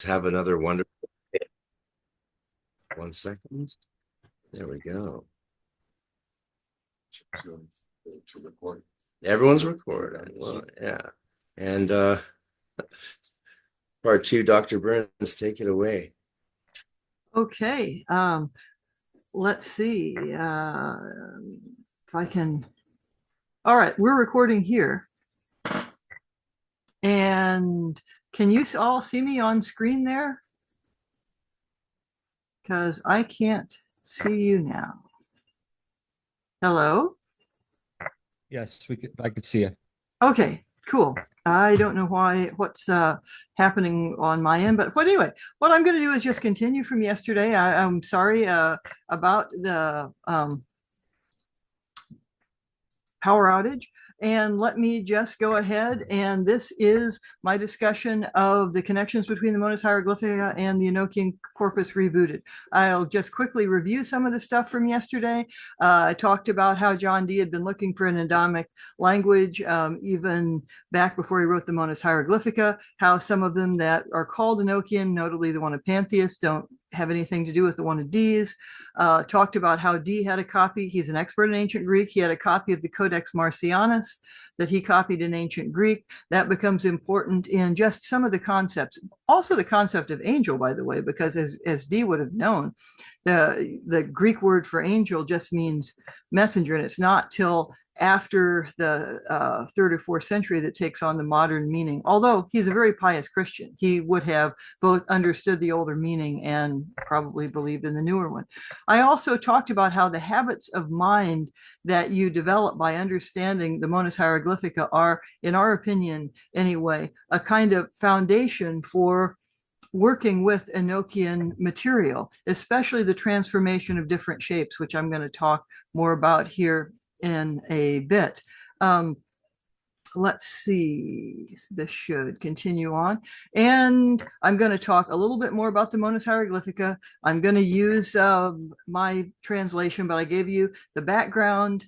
have another wonderful day. 1 second. There we go. To record. Everyone's recording. Well, yeah. And part 2, Dr. Burns, take it away. Okay. Let's see if I can. All right, we're recording here. And can you all see me on screen there? Because I can't see you now. Hello? Yes, I could see it. Okay, cool. I don't know what's happening on my end, but anyway, what I'm going to do is just continue from yesterday. I'm sorry about the power outage. And let me just go ahead. And this is my discussion of the connections between the Monad Hieroglyphica and the Enochian corpus rebooted. I'll just quickly review some of the stuff from yesterday. I talked about how John Dee had been looking for an Adamic language even back before he wrote the Monad Hieroglyphica, how some of them that are called Enochian, notably the one of Pantheist, don't have anything to do with the one of Dee's. Talked about how Dee had a copy. He's an expert in ancient Greek. He had a copy of the Codex Marcianus that he copied in ancient Greek. That becomes important in just some of the concepts. Also the concept of angel, by the way, because as Dee would have known, the Greek word for angel just means messenger, and it's not till after the 3rd or 4th century that takes on the modern meaning. Although he's a very pious Christian, he would have both understood the older meaning and probably believed in the newer one. I also talked about how the habits of mind that you develop by understanding the Monad Hieroglyphica are, in our opinion anyway, a kind of foundation for working with Enochian material, especially the transformation of different shapes, which I'm going to talk more about here in a bit. Let's see, this should continue on. And I'm going to talk a little bit more about the Monad Hieroglyphica. I'm going to use my translation, but I gave you the background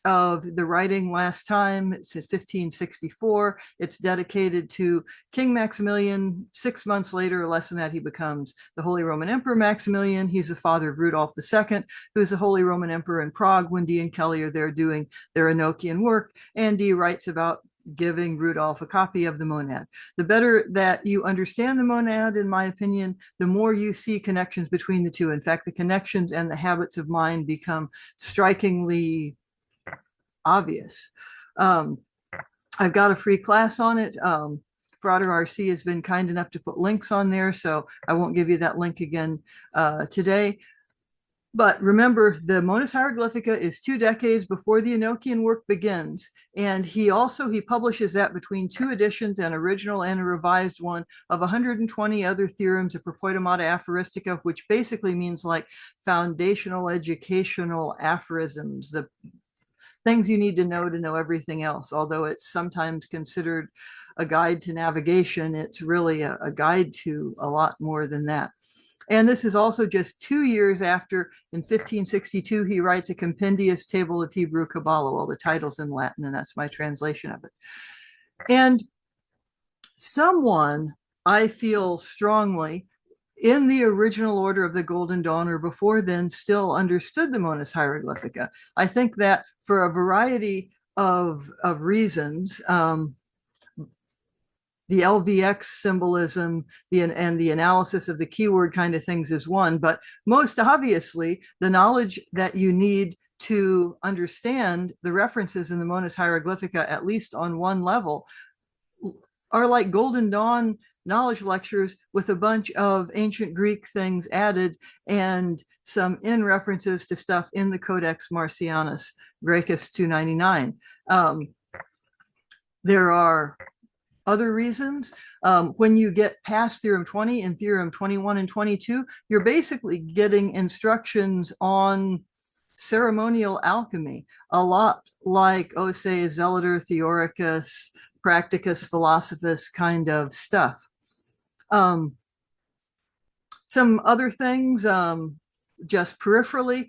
of the writing last time. It's 1564. It's dedicated to King Maximilian. 6 months later, or less than that, he becomes the Holy Roman Emperor Maximilian. He's the father of Rudolf II, who's the Holy Roman Emperor in Prague when Dee and Kelly are there doing their Enochian work. And Dee writes about giving Rudolf a copy of the Monad. The better that you understand the Monad, in my opinion, the more you see connections between the two. In fact, the connections and the habits of mind become strikingly obvious. I've got a free class on it. Frater RC has been kind enough to put links on there, so I won't give you that link again today. But remember, the Monad Hieroglyphica is 2 decades before the Enochian work begins. And he publishes that between 2 editions, an original and a revised one, of 120 other theorems of Propoitomata Aphoristica, which basically means like foundational educational aphorisms, the things you need to know everything else. Although it's sometimes considered a guide to navigation, it's really a guide to a lot more than that. And this is also just 2 years after, in 1562, he writes a compendious table of Hebrew Kabbalah. Well, the title's in Latin, and that's my translation of it. And someone, I feel strongly, in the original order of the Golden Dawn or before then, still understood the Monad Hieroglyphica. I think that for a variety of reasons, the LVX symbolism and the analysis of the keyword kind of things is one, but most obviously the knowledge that you need to understand the references in the Monad Hieroglyphica, at least on one level, are like Golden Dawn knowledge lectures with a bunch of ancient Greek things added and some in references to stuff in the Codex Marcianus, Graecus 299. There are other reasons. When you get past Theorem 20 and Theorem 21 and 22, you're basically getting instructions on ceremonial alchemy, a lot like Ose, Zelator, Theoricus, Practicus, Philosophus kind of stuff. Some other things, just peripherally,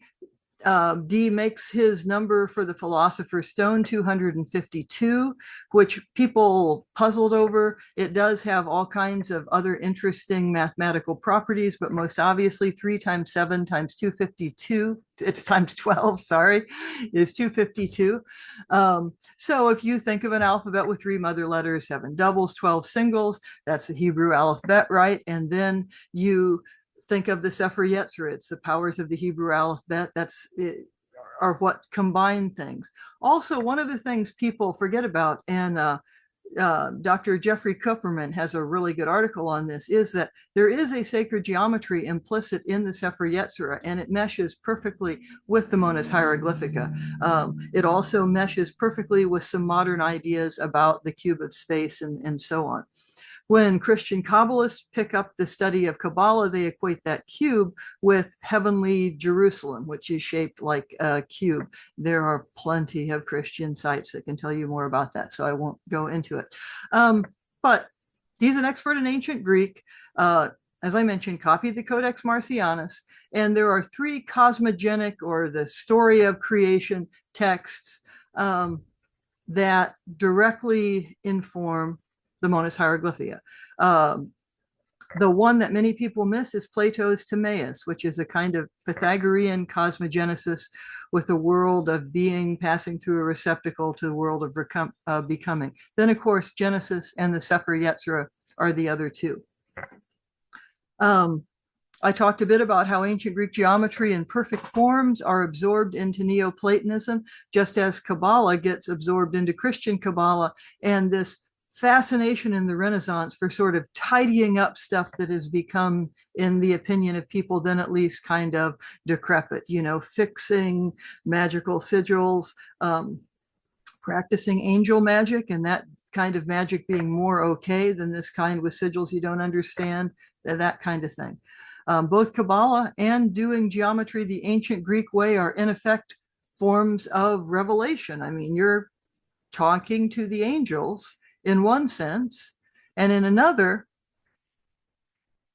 D makes his number for the Philosopher's Stone 252, which people puzzled over. It does have all kinds of other interesting mathematical properties, but most obviously 3 times 7 times 252, it's times 12, sorry, is 252. So if you think of an alphabet with 3 mother letters, 7 doubles, 12 singles, that's the Hebrew alphabet, right? And then you think of the Sefer Yetzirah, it's the powers of the Hebrew alphabet. Are what combine things. Also, one of the things people forget about, and Dr. Jeffrey Kupperman has a really good article on this, is that there is a sacred geometry implicit in the Sefer Yetzirah, and it meshes perfectly with the Monas Hieroglyphica. It also meshes perfectly with some modern ideas about the cube of space and so on. When Christian Kabbalists pick up the study of Kabbalah, they equate that cube with heavenly Jerusalem, which is shaped like a cube. There are plenty of Christian sites that can tell you more about that, so I won't go into it. But he's an expert in ancient Greek. As I mentioned, copied the Codex Marcianus, and there are 3 cosmogenic, or the story of creation, texts that directly inform the Monas Hieroglyphica. The one that many people miss is Plato's Timaeus, which is a kind of Pythagorean cosmogenesis with the world of being passing through a receptacle to the world of becoming. Then, of course, Genesis and the Sefer Yetzirah are the other 2. I talked a bit about how ancient Greek geometry and perfect forms are absorbed into Neoplatonism, just as Kabbalah gets absorbed into Christian Kabbalah, and this fascination in the Renaissance for sort of tidying up stuff that has become, in the opinion of people then at least, kind of decrepit, fixing magical sigils, practicing angel magic, and that kind of magic being more okay than this kind with sigils you don't understand, that kind of thing. Both Kabbalah and doing geometry the ancient Greek way are in effect forms of revelation. I mean, you're talking to the angels in one sense, and in another,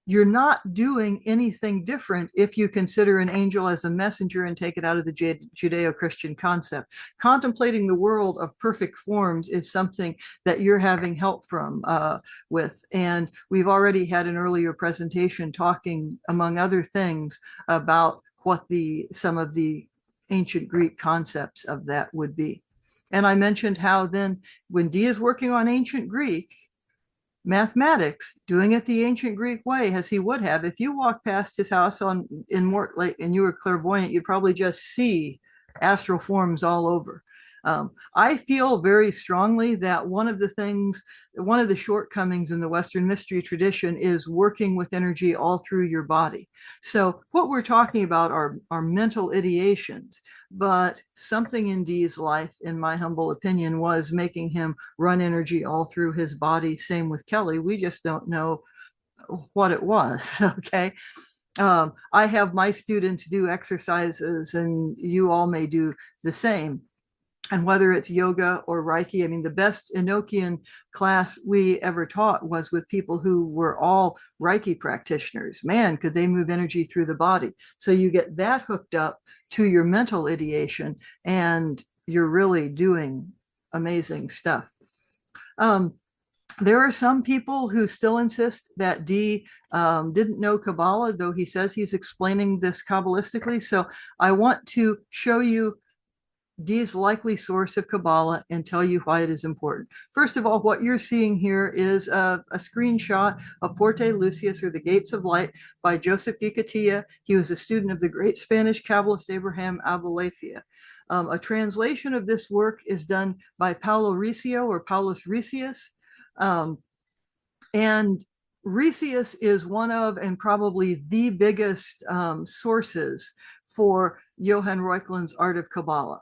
you're not doing anything different if you consider an angel as a messenger and take it out of the Judeo-Christian concept. Contemplating the world of perfect forms is something that you're having help from with. And we've already had an earlier presentation talking, among other things, about what some of the ancient Greek concepts of that would be. And I mentioned how then when D is working on ancient Greek mathematics, doing it the ancient Greek way, as he would have, if you walk past his house in Mortlake and you were clairvoyant, you'd probably just see astral forms all over. I feel very strongly that one of the shortcomings in the Western mystery tradition is working with energy all through your body. So what we're talking about are mental ideations, but something in Dee's life, in my humble opinion, was making him run energy all through his body. Same with Kelly. We just don't know what it was, okay? I have my students do exercises, and you all may do the same. And whether it's yoga or Reiki, I mean, the best Enochian class we ever taught was with people who were all Reiki practitioners. Man, could they move energy through the body. So you get that hooked up to your mental ideation, and you're really doing amazing stuff. There are some people who still insist that D didn't know Kabbalah, though he says he's explaining this Kabbalistically. So I want to show you D's likely source of Kabbalah and tell you why it is important. First of all, what you're seeing here is a screenshot of Porte Lucius, or the Gates of Light, by Joseph Gicatilla. He was a student of the great Spanish Kabbalist Abraham Abulafia. A translation of this work is done by Paulo Riccio, or Paulus Ricius. And Ricius is one of, and probably the biggest sources for Johann Reuchlin's Art of Kabbalah.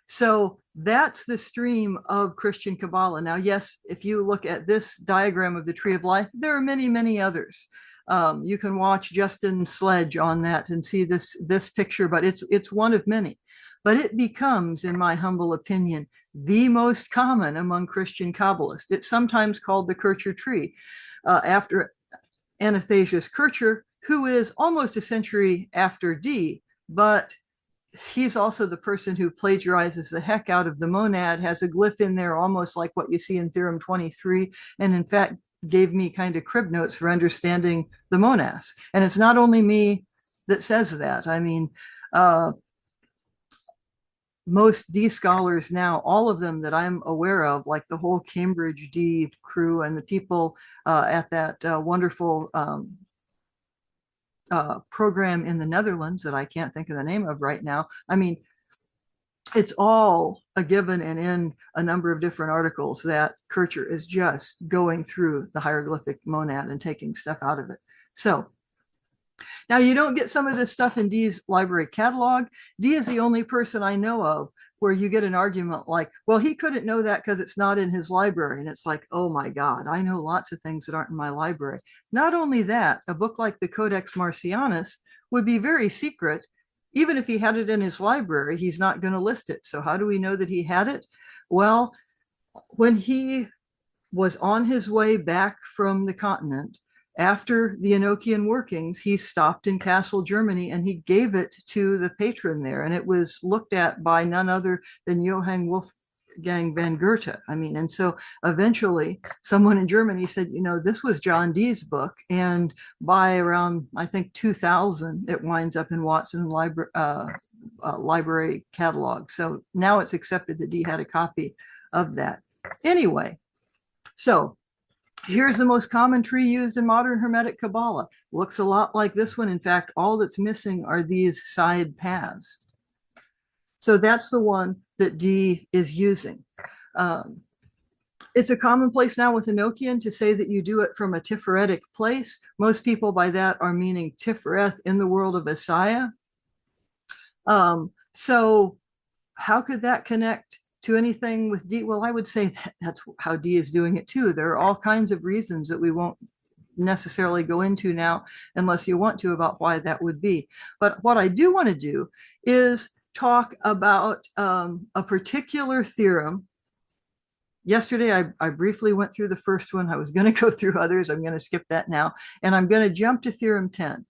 So that's the stream of Christian Kabbalah. Now, yes, if you look at this diagram of the Tree of Life, there are many, many others. You can watch Justin Sledge on that and see this picture, but it's one of many. But it becomes, in my humble opinion, the most common among Christian Kabbalists. It's sometimes called the Kircher tree, after Athanasius Kircher, who is almost a century after D, but he's also the person who plagiarizes the heck out of the monad, has a glyph in there almost like what you see in Theorem 23, and in fact gave me kind of crib notes for understanding the monads. And it's not only me that says that. I mean, most D scholars now, all of them that I'm aware of, like the whole Cambridge D crew and the people at that wonderful program in the Netherlands that I can't think of the name of right now. I mean, it's all a given and in a number of different articles that Kircher is just going through the hieroglyphic monad and taking stuff out of it. So now you don't get some of this stuff in Dee's library catalog. Dee is the only person I know of where you get an argument like, well, he couldn't know that because it's not in his library. And it's like, oh my God, I know lots of things that aren't in my library. Not only that, a book like the Codex Marcianus would be very secret. Even if he had it in his library, he's not going to list it. So how do we know that he had it? Well, when he was on his way back from the continent, after the Enochian workings, he stopped in Kassel, Germany, and he gave it to the patron there. And it was looked at by none other than Johann Wolfgang van Goethe. I mean, and so eventually someone in Germany said, you know, this was John Dee's book. And by around, I think, 2000, it winds up in Watson library catalog. So now it's accepted that Dee had a copy of that. Anyway, so here's the most common tree used in modern Hermetic Kabbalah. Looks a lot like this one. In fact, all that's missing are these side paths. So that's the one that Dee is using. It's a commonplace now with Enochian to say that you do it from a Tiferetic place. Most people by that are meaning Tifereth in the world of Isaiah. So how could that connect to anything with Dee? Well, I would say that's how Dee is doing it too. There are all kinds of reasons that we won't necessarily go into now unless you want to about why that would be. But what I do want to do is talk about a particular theorem. Yesterday, I briefly went through the first one. I was going to go through others. I'm going to skip that now. And I'm going to jump to Theorem 10.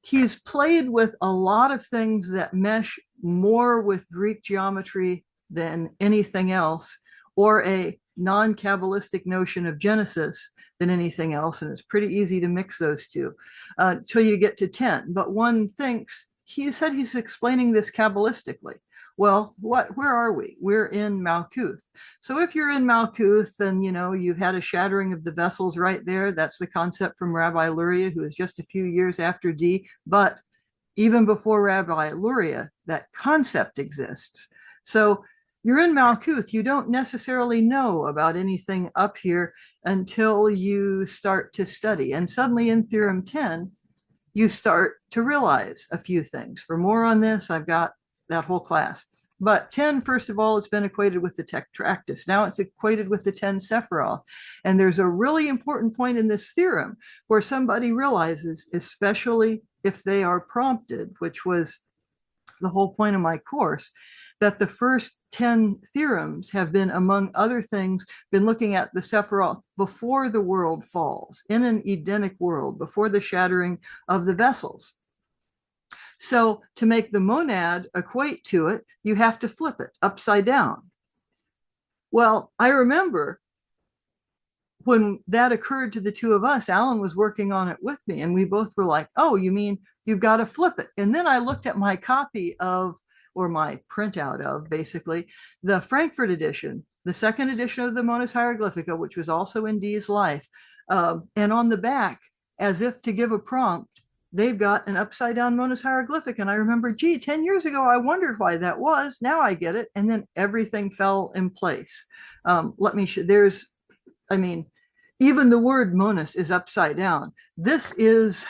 He's played with a lot of things that mesh more with Greek geometry than anything else, or a non-Kabbalistic notion of Genesis than anything else. And it's pretty easy to mix those two till you get to 10. But one thinks, he said he's explaining this Kabbalistically. Well, where are we? We're in Malkuth. So if you're in Malkuth, then, you know, you've had a shattering of the vessels right there. That's the concept from Rabbi Luria, who is just a few years after Dee. But even before Rabbi Luria, that concept exists. So you're in Malkuth. You don't necessarily know about anything up here until you start to study. And suddenly in Theorem 10, you start to realize a few things. For more on this, I've got that whole class. But 10, first of all, it's been equated with the Tetractys. Now it's equated with the 10 Sephiroth. And there's a really important point in this theorem where somebody realizes, especially if they are prompted, which was the whole point of my course, that the first 10 theorems have been, among other things, been looking at the Sephiroth before the world falls, in an Edenic world, before the shattering of the vessels. So to make the monad equate to it, you have to flip it upside down. Well, I remember when that occurred to the two of us, Alan was working on it with me, and we both were like, oh, you mean you've got to flip it? And then I looked at my copy of, or my printout of, basically, the Frankfurt edition, the second edition of the Monad Hieroglyphica, which was also in Dee's life. And on the back, as if to give a prompt, they've got an upside down Monad Hieroglyphic. And I remember, gee, 10 years ago, I wondered why that was. Now I get it. And then everything fell in place. Let me show, there's, I mean, even the word monas is upside down. This is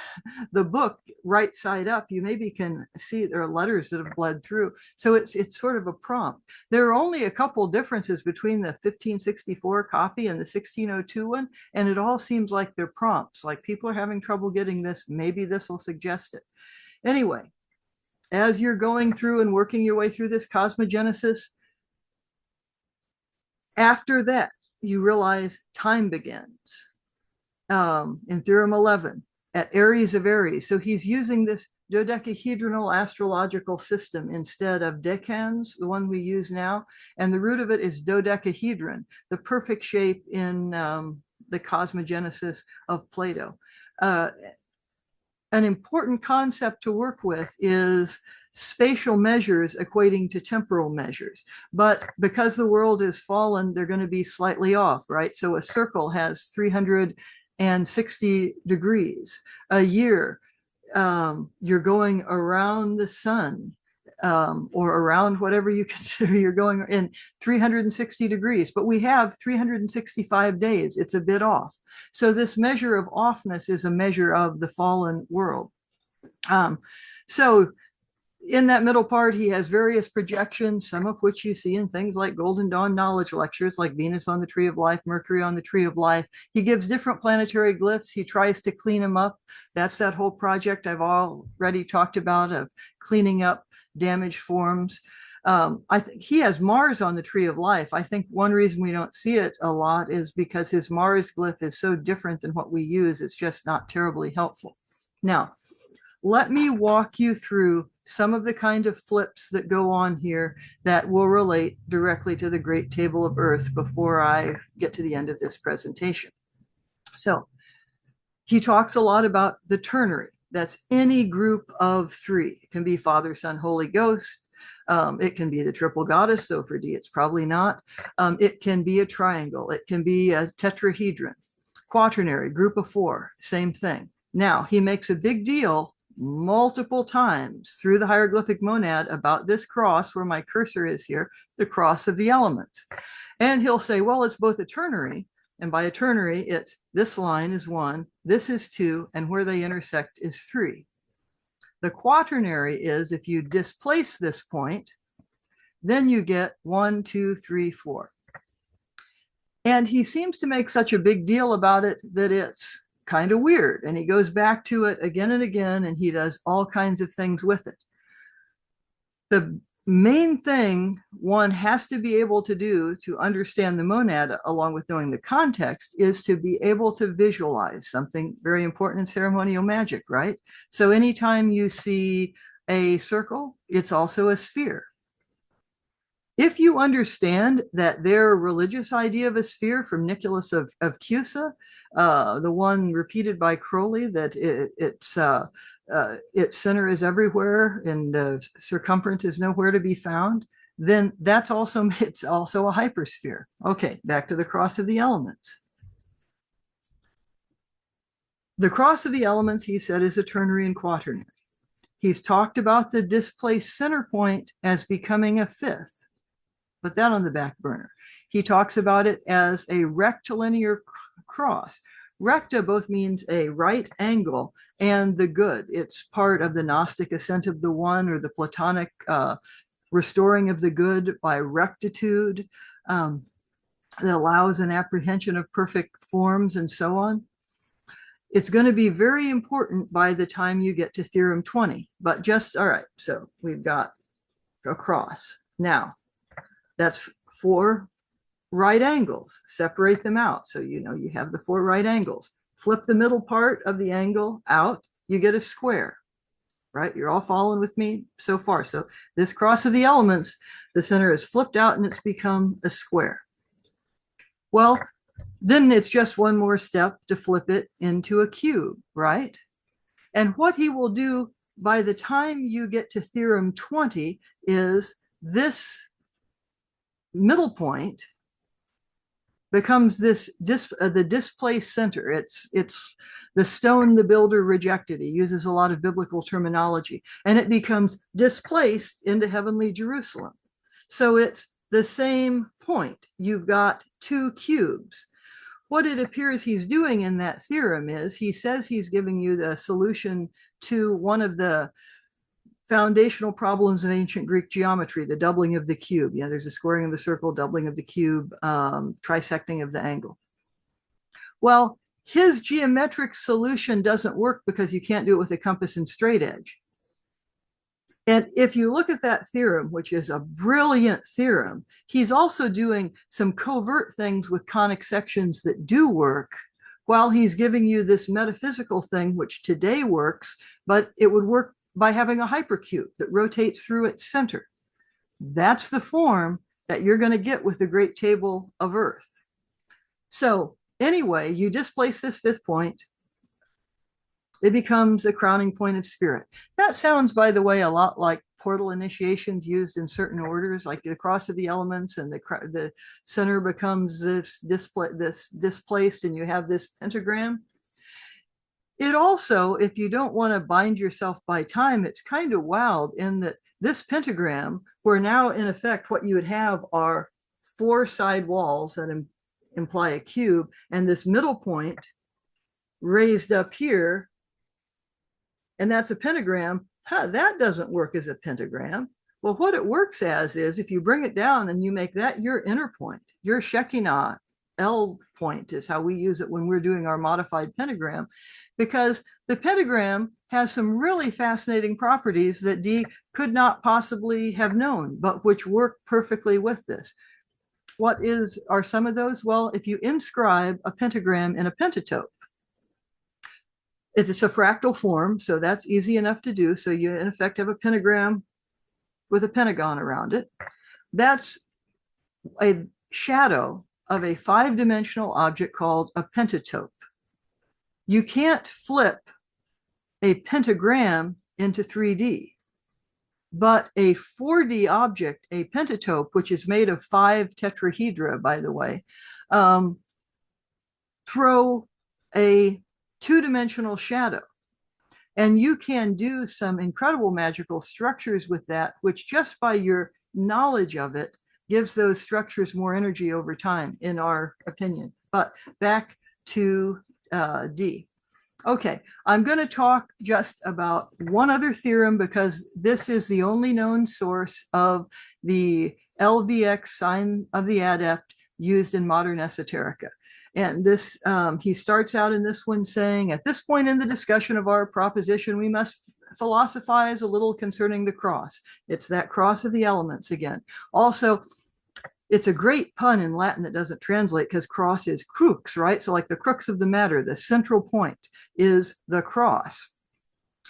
the book right side up. You maybe can see there are letters that have bled through. So it's sort of a prompt. There are only a couple differences between the 1564 copy and the 1602 one. And it all seems like they're prompts, like people are having trouble getting this. Maybe this will suggest it. Anyway, as you're going through and working your way through this cosmogenesis, after that, you realize time begins in Theorem 11 at Aries of Aries. So he's using this dodecahedral astrological system instead of decans, the one we use now. And the root of it is dodecahedron, the perfect shape in the cosmogenesis of Plato. An important concept to work with is spatial measures equating to temporal measures. But because the world is fallen, they're going to be slightly off, right? So a circle has 360 degrees. A year, you're going around the sun, or around whatever you consider you're going in 360 degrees. But we have 365 days. It's a bit off. So this measure of offness is a measure of the fallen world. So in that middle part, he has various projections, some of which you see in things like Golden Dawn knowledge lectures, like Venus on the Tree of Life, Mercury on the Tree of Life. He gives different planetary glyphs. He tries to clean them up. That's that whole project I've already talked about of cleaning up damaged forms. I think he has Mars on the Tree of Life. I think one reason we don't see it a lot is because his Mars glyph is so different than what we use. It's just not terribly helpful. Now, let me walk you through some of the kind of flips that go on here that will relate directly to the Great Table of Earth before I get to the end of this presentation. So he talks a lot about the ternary. That's any group of three. It can be Father, Son, Holy Ghost. It can be the triple goddess. So for D, it's probably not. It can be a triangle. It can be a tetrahedron. Quaternary, group of four, same thing. Now, he makes a big deal multiple times through the hieroglyphic monad about this cross where my cursor is here, the cross of the elements. And he'll say, well, it's both a ternary, and by a ternary, it's this line is 1, this is 2, and where they intersect is 3. The quaternary is if you displace this point, then you get 1, 2, 3, 4. And he seems to make such a big deal about it that it's kind of weird. And he goes back to it again and again, and he does all kinds of things with it. The main thing one has to be able to do to understand the monad, along with knowing the context, is to be able to visualize something very important in ceremonial magic, right? So anytime you see a circle, it's also a sphere. If you understand that their religious idea of a sphere from Nicholas of Cusa, the one repeated by Crowley, that its center is everywhere and the circumference is nowhere to be found, then it's also a hypersphere. Okay, back to the cross of the elements. The cross of the elements, he said, is a ternary and quaternary. He's talked about the displaced center point as becoming a fifth. Put that on the back burner. He talks about it as a rectilinear cross. Recta both means a right angle and the good. It's part of the Gnostic ascent of the one, or the Platonic restoring of the good by rectitude that allows an apprehension of perfect forms and so on. It's going to be very important by the time you get to Theorem 20, but just, all right, so we've got a cross. Now, that's 4 right angles. Separate them out. So you know you have the 4 right angles. Flip the middle part of the angle out, you get a square, right? You're all following with me so far. So this cross of the elements, the center is flipped out and it's become a square. Well, then it's just one more step to flip it into a cube, right? And what he will do by the time you get to Theorem 20 is this middle point becomes the displaced center. It's the stone the builder rejected. He uses a lot of biblical terminology, and it becomes displaced into heavenly Jerusalem. So it's the same point. You've got 2 cubes. What it appears he's doing in that theorem is he says he's giving you the solution to one of the foundational problems of ancient Greek geometry, the doubling of the cube. Yeah, there's a squaring of the circle, doubling of the cube, trisecting of the angle. Well, his geometric solution doesn't work because you can't do it with a compass and straight edge. And if you look at that theorem, which is a brilliant theorem, he's also doing some covert things with conic sections that do work, while he's giving you this metaphysical thing, which today works, but it would work by having a hypercube that rotates through its center. That's the form that you're going to get with the Great Table of Earth. So anyway, you displace this fifth point. It becomes a crowning point of spirit. That sounds, by the way, a lot like portal initiations used in certain orders, like the cross of the elements, and the center becomes this displaced, and you have this pentagram. It also, if you don't want to bind yourself by time, it's kind of wild in that this pentagram, where now in effect what you would have are four side walls that imply a cube, and this middle point raised up here, and that's a pentagram. That doesn't work as a pentagram. Well, what it works as is, if you bring it down and you make that your inner point, your Shekinah L point is how we use it when we're doing our modified pentagram, because the pentagram has some really fascinating properties that Dee could not possibly have known, but which work perfectly with this. What are some of those? Well, if you inscribe a pentagram in a pentatope, it's a fractal form, so that's easy enough to do. So you, in effect, have a pentagram with a pentagon around it. That's a shadow of a 5-dimensional object called a pentatope. You can't flip a pentagram into 3D, but a 4D object, a pentatope, which is made of 5 tetrahedra, by the way, throw a 2-dimensional shadow. And you can do some incredible magical structures with that, which just by your knowledge of it gives those structures more energy over time, in our opinion. But back to D. Okay, I'm going to talk just about one other theorem, because this is the only known source of the LVX sign of the adept used in modern esoterica. And this, he starts out in this one saying, at this point in the discussion of our proposition, we must philosophize a little concerning the cross. It's that cross of the elements again. Also, it's a great pun in Latin that doesn't translate, because cross is crux, right? So like the crux of the matter, the central point is the cross.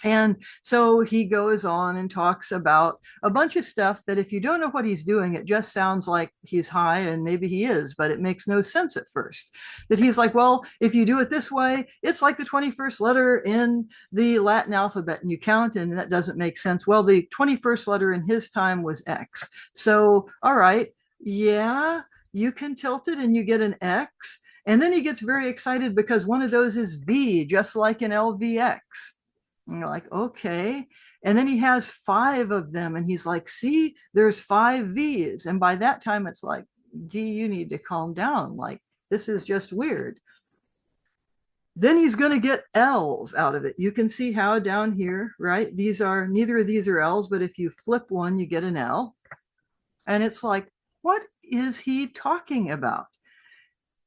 And so he goes on and talks about a bunch of stuff that if you don't know what he's doing, it just sounds like he's high, and maybe he is, but it makes no sense at first. That he's like, well, if you do it this way, it's like the 21st letter in the Latin alphabet, and you count, and that doesn't make sense. Well, the 21st letter in his time was X. So, all right, yeah, you can tilt it and you get an X. And then he gets very excited because one of those is V, just like in LVX. And you're like, okay. And then he has 5 of them, and he's like, see, there's 5 V's. And by that time, it's like, D, you need to calm down. Like, this is just weird. Then he's going to get L's out of it. You can see how down here, right? Neither of these are L's, but if you flip one, you get an L. And it's like, what is he talking about?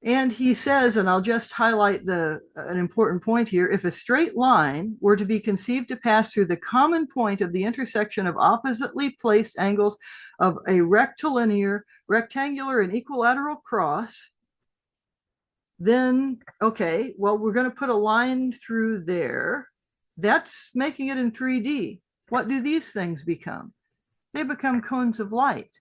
And he says, and I'll just highlight an important point here, if a straight line were to be conceived to pass through the common point of the intersection of oppositely placed angles of a rectilinear, rectangular, and equilateral cross, then, okay, well, we're going to put a line through there. That's making it in 3D. What do these things become? They become cones of light.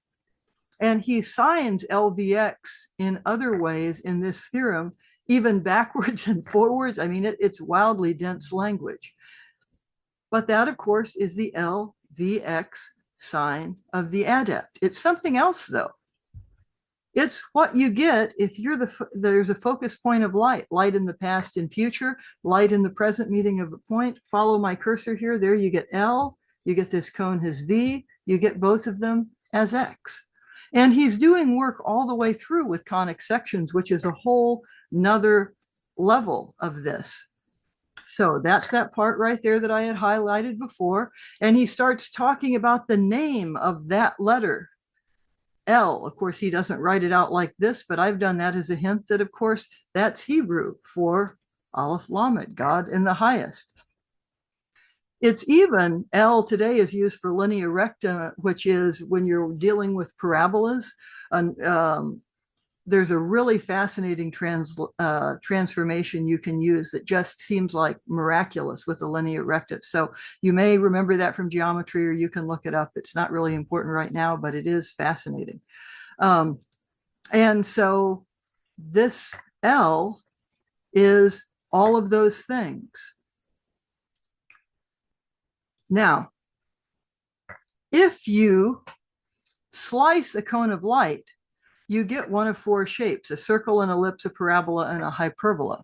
And he signs LVX in other ways in this theorem, even backwards and forwards. I mean, it's wildly dense language. But that, of course, is the LVX sign of the adept. It's something else, though. It's what you get if there's a focus point of light, light in the past and future, light in the present meeting of a point. Follow my cursor here. There you get L, you get this cone as V, you get both of them as X. And he's doing work all the way through with conic sections, which is a whole nother level of this. So that's that part right there that I had highlighted before. And he starts talking about the name of that letter, L. Of course, he doesn't write it out like this, but I've done that as a hint that, of course, that's Hebrew for Aleph Lamed, God in the highest. It's even, L today is used for linea recta, which is when you're dealing with parabolas. there's a really fascinating transformation you can use that just seems like miraculous with the linea rectus. So you may remember that from geometry, or you can look it up. It's not really important right now, but it is fascinating. And so this L is all of those things. Now, if you slice a cone of light, you get one of four shapes: a circle, an ellipse, a parabola, and a hyperbola.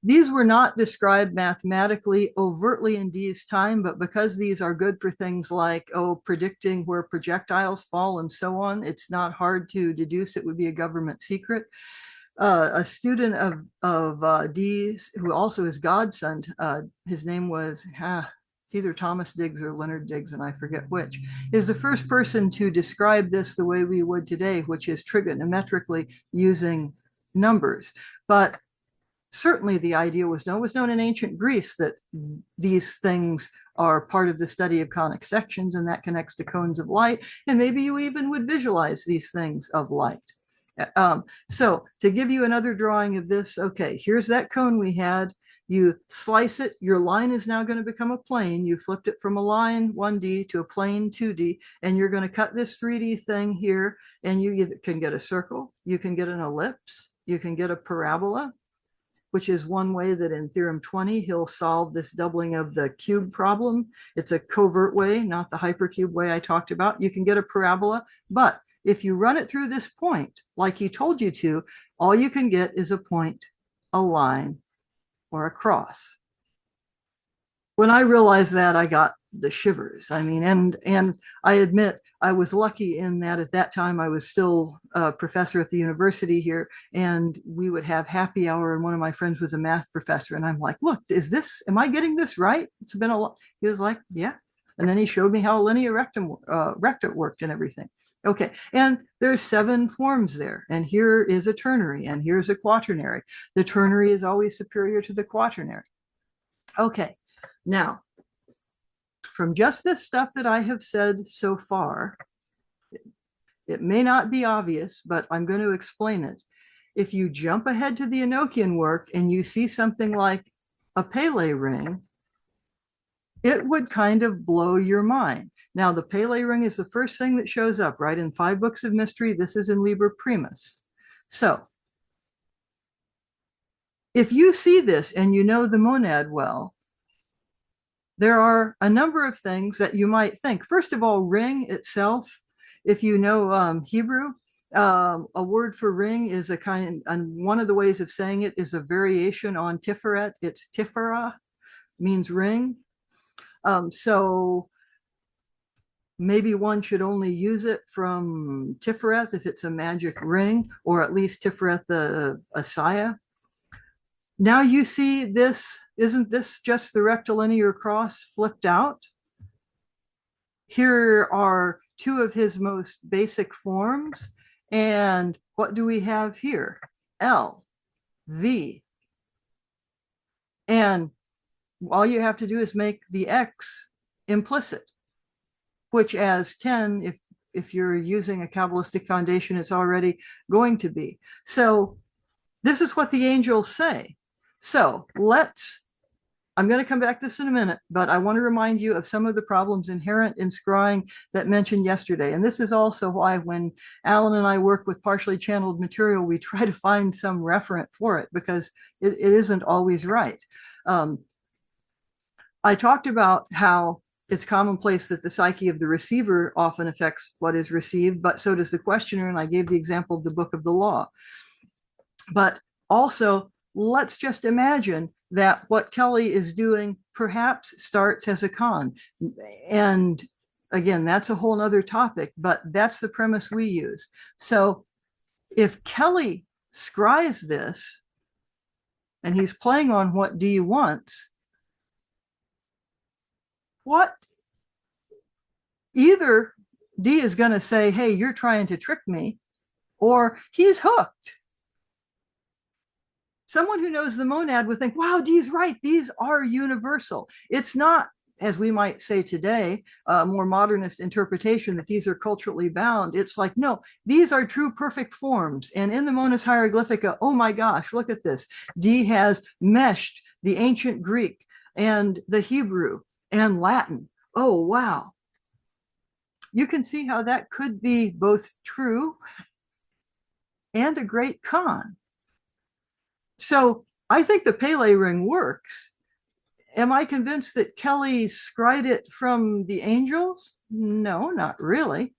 These were not described mathematically overtly in Dee's time, but because these are good for things like, predicting where projectiles fall and so on, it's not hard to deduce. It would be a government secret. A student of Dee's, who also is godson, his name was, it's either Thomas Diggs or Leonard Diggs, and I forget which, is the first person to describe this the way we would today, which is trigonometrically using numbers. But certainly the idea was known in ancient Greece that these things are part of the study of conic sections, and that connects to cones of light. And maybe you even would visualize these things of light. So to give you another drawing of this, okay, here's that cone we had. You slice it, your line is now going to become a plane. You flipped it from a line 1D to a plane 2D, and you're going to cut this 3D thing here, and you can get a circle, you can get an ellipse, you can get a parabola, which is one way that in Theorem 20, he'll solve this doubling of the cube problem. It's a covert way, not the hypercube way I talked about. You can get a parabola, but if you run it through this point, like he told you to, all you can get is a point, a line, or a cross. When I realized that, I got the shivers. I mean, and I admit I was lucky in that at that time I was still a professor at the university here, and we would have happy hour, and one of my friends was a math professor, and I'm like, look, am I getting this right? It's been a lot. He was like, yeah. And then he showed me how a linea recta worked and everything. Okay, and there's 7 forms there, and here is a ternary, and here's a quaternary. The ternary is always superior to the quaternary. Okay, now, from just this stuff that I have said so far, it may not be obvious, but I'm going to explain it. If you jump ahead to the Enochian work and you see something like a Pele ring, it would kind of blow your mind. Now, the Pele ring is the first thing that shows up, right? In 5 books of mystery, this is in Liber Primus. So, if you see this and you know the monad well, there are a number of things that you might think. First of all, ring itself, if you know Hebrew, a word for ring is a kind, and one of the ways of saying it is a variation on Tiferet. It's Tifera, means ring. So maybe one should only use it from Tiferet if it's a magic ring, or at least Tiferet the Asaya. Now you see this, isn't this just the rectilinear cross flipped out? Here are 2 of his most basic forms. And what do we have here? L, V. And all you have to do is make the X implicit, which as 10, if you're using a Kabbalistic foundation, it's already going to be. So this is what the angels say. So I'm going to come back to this in a minute, but I want to remind you of some of the problems inherent in scrying that mentioned yesterday. And this is also why when Alan and I work with partially channeled material, we try to find some referent for it, because it isn't always right. I talked about how it's commonplace that the psyche of the receiver often affects what is received, but so does the questioner. And I gave the example of the Book of the Law. But also, let's just imagine that what Kelly is doing perhaps starts as a con. And again, that's a whole nother topic, but that's the premise we use. So if Kelly scries this, and he's playing on what Dee wants, either Dee is going to say, hey, you're trying to trick me, or he's hooked. Someone who knows the monad would think, wow, Dee's right. These are universal. It's not as we might say today, a more modernist interpretation that these are culturally bound. It's like, no, these are true perfect forms. And in the Monas Hieroglyphica, oh my gosh, look at this. D has meshed the ancient Greek and the Hebrew and Latin. Oh, wow. You can see how that could be both true and a great con. So I think the Pele ring works. Am I convinced that Kelly scried it from the angels? No, not really.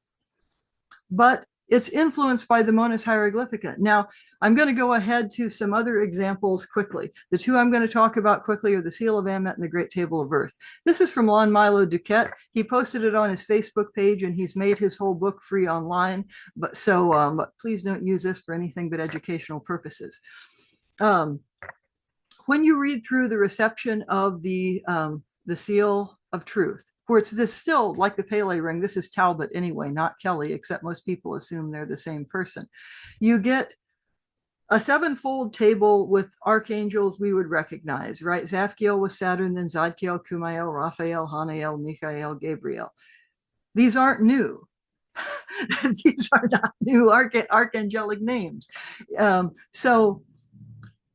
But it's influenced by the Monas Hieroglyphica. Now, I'm going to go ahead to some other examples quickly. The two I'm going to talk about quickly are the Seal of Amet and the Great Table of Earth. This is from Lon Milo Duquette. He posted it on his Facebook page, and he's made his whole book free online. But please don't use this for anything but educational purposes. When you read through the reception of the Seal of Truth, where it's this still like the Pele ring, this is Talbot anyway, not Kelly, except most people assume they're the same person. You get a sevenfold table with archangels we would recognize, right? Zapkiel was Saturn, then Zadkiel, Kumael, Raphael, Hanael, Michael, Gabriel. These aren't new. These are not new archangelic names.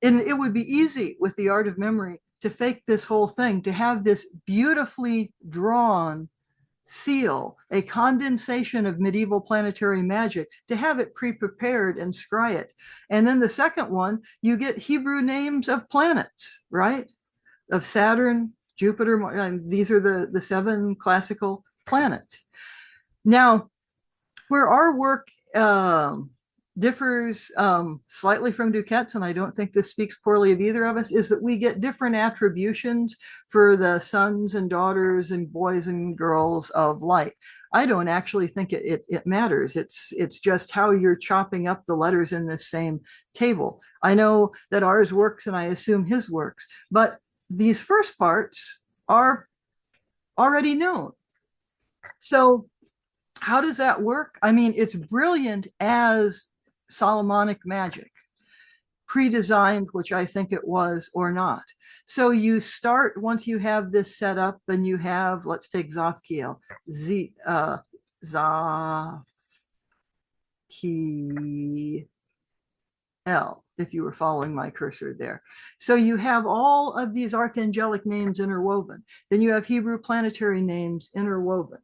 And it would be easy with the art of memory to fake this whole thing, to have this beautifully drawn seal, a condensation of medieval planetary magic, to have it pre-prepared and scry it. And then the second one, you get Hebrew names of planets, right? Of Saturn, Jupiter, and these are the 7 classical planets. Now, where our work differs slightly from Duquette's, and I don't think this speaks poorly of either of us, is that we get different attributions for the sons and daughters and boys and girls of light. I don't actually think it matters. It's just how you're chopping up the letters in this same table. I know that ours works, and I assume his works, but these first parts are already known. So how does that work? I mean, it's brilliant as Solomonic magic, pre-designed, which I think it was, or not. So you start, once you have this set up, and you have, let's take Zafkiel, Zafkiel, if you were following my cursor there. So you have all of these archangelic names interwoven. Then you have Hebrew planetary names interwoven.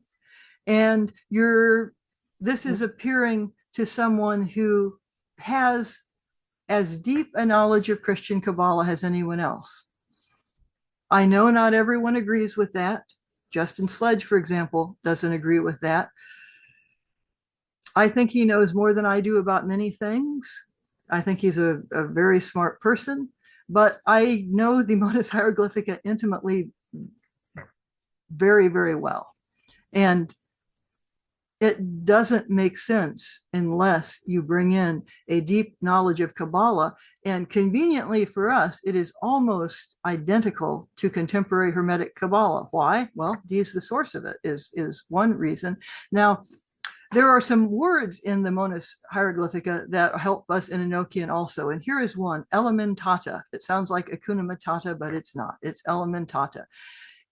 And this is appearing to someone who has as deep a knowledge of Christian Kabbalah as anyone else. I know not everyone agrees with that. Justin Sledge, for example, doesn't agree with that. I think he knows more than I do about many things. I think he's a very smart person, but I know the Monas Hieroglyphica intimately very, very well. And it doesn't make sense unless you bring in a deep knowledge of Kabbalah. And conveniently for us, it is almost identical to contemporary Hermetic Kabbalah. Why? Well, D is the source of it, is one reason. Now, there are some words in the Monas Hieroglyphica that help us in Enochian also. And here is one, elementata. It sounds like Hakuna Matata, but it's not. It's elementata.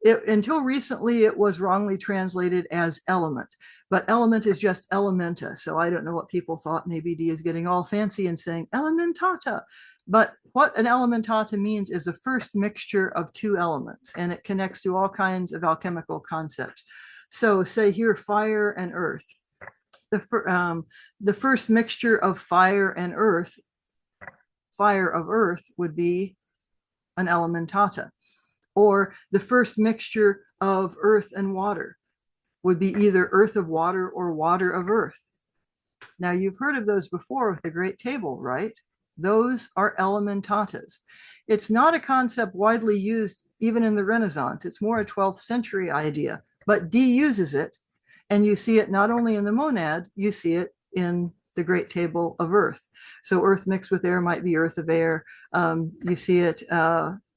Until recently, it was wrongly translated as element, but element is just elementa. So I don't know what people thought. Maybe D is getting all fancy and saying elementata. But what an elementata means is the first mixture of 2 elements, and it connects to all kinds of alchemical concepts. So say here, fire and earth. The first mixture of fire and earth, fire of earth, would be an elementata. Or the first mixture of earth and water would be either earth of water or water of earth. Now, you've heard of those before with the Great Table, right? Those are elementatas. It's not a concept widely used even in the Renaissance. It's more a 12th century idea, but D uses it, and you see it not only in the monad, you see it in the Great Table of Earth. So earth mixed with air might be earth of air. You see it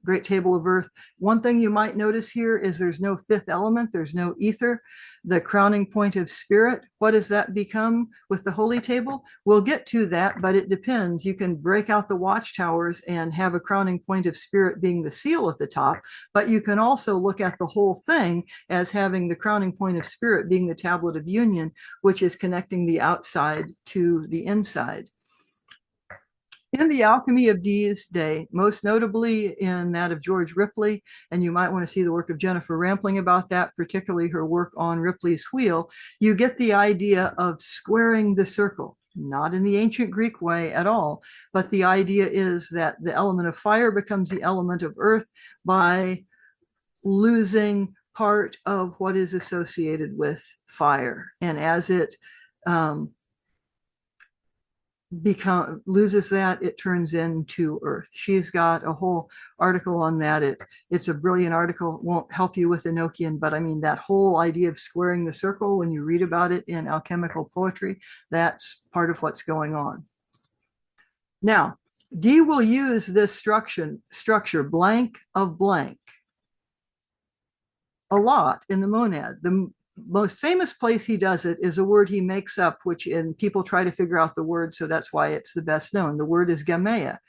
Great Table of Earth. One thing you might notice here is there's no fifth element, there's no ether. The crowning point of spirit, what does that become with the holy table? We'll get to that, but it depends. You can break out the watchtowers and have a crowning point of spirit being the seal at the top, but you can also look at the whole thing as having the crowning point of spirit being the tablet of union, which is connecting the outside to the inside. In the alchemy of Dee's day, most notably in that of George Ripley, and you might want to see the work of Jennifer Rampling about that, particularly her work on Ripley's wheel, you get the idea of squaring the circle, not in the ancient Greek way at all, but the idea is that the element of fire becomes the element of earth by losing part of what is associated with fire. And as it loses that, it turns into earth. She's got a whole article on that. It's a brilliant article. It won't help you with Enochian, but I mean, that whole idea of squaring the circle, when you read about it in alchemical poetry, that's part of what's going on. Now, Dee will use this structure blank of blank a lot in the monad. The most famous place he does it is a word he makes up, which people try to figure out the word, so that's why it's the best known. The word is gameia.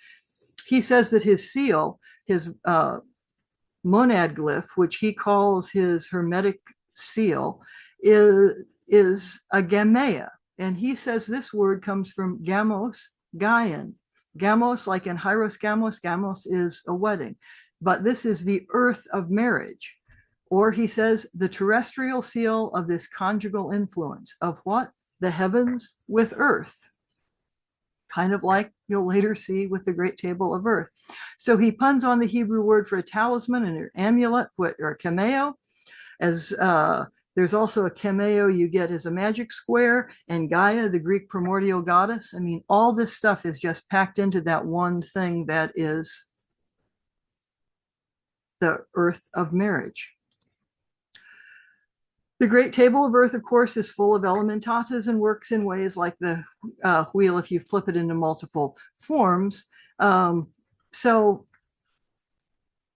He says that his seal, his monad glyph, which he calls his hermetic seal, is a gameia. And he says this word comes from gamos, Gaian. Gamos, like in Hieros Gamos, Gamos is a wedding. But this is the earth of marriage. Or he says the terrestrial seal of this conjugal influence of what? The heavens with earth. Kind of like you'll later see with the Great Table of Earth. So he puns on the Hebrew word for a talisman and an amulet, or cameo. As there's also a cameo you get as a magic square, and Gaia, the Greek primordial goddess. I mean, all this stuff is just packed into that one thing that is the earth of marriage. The Great Table of Earth, of course, is full of elementatas and works in ways like the wheel if you flip it into multiple forms. So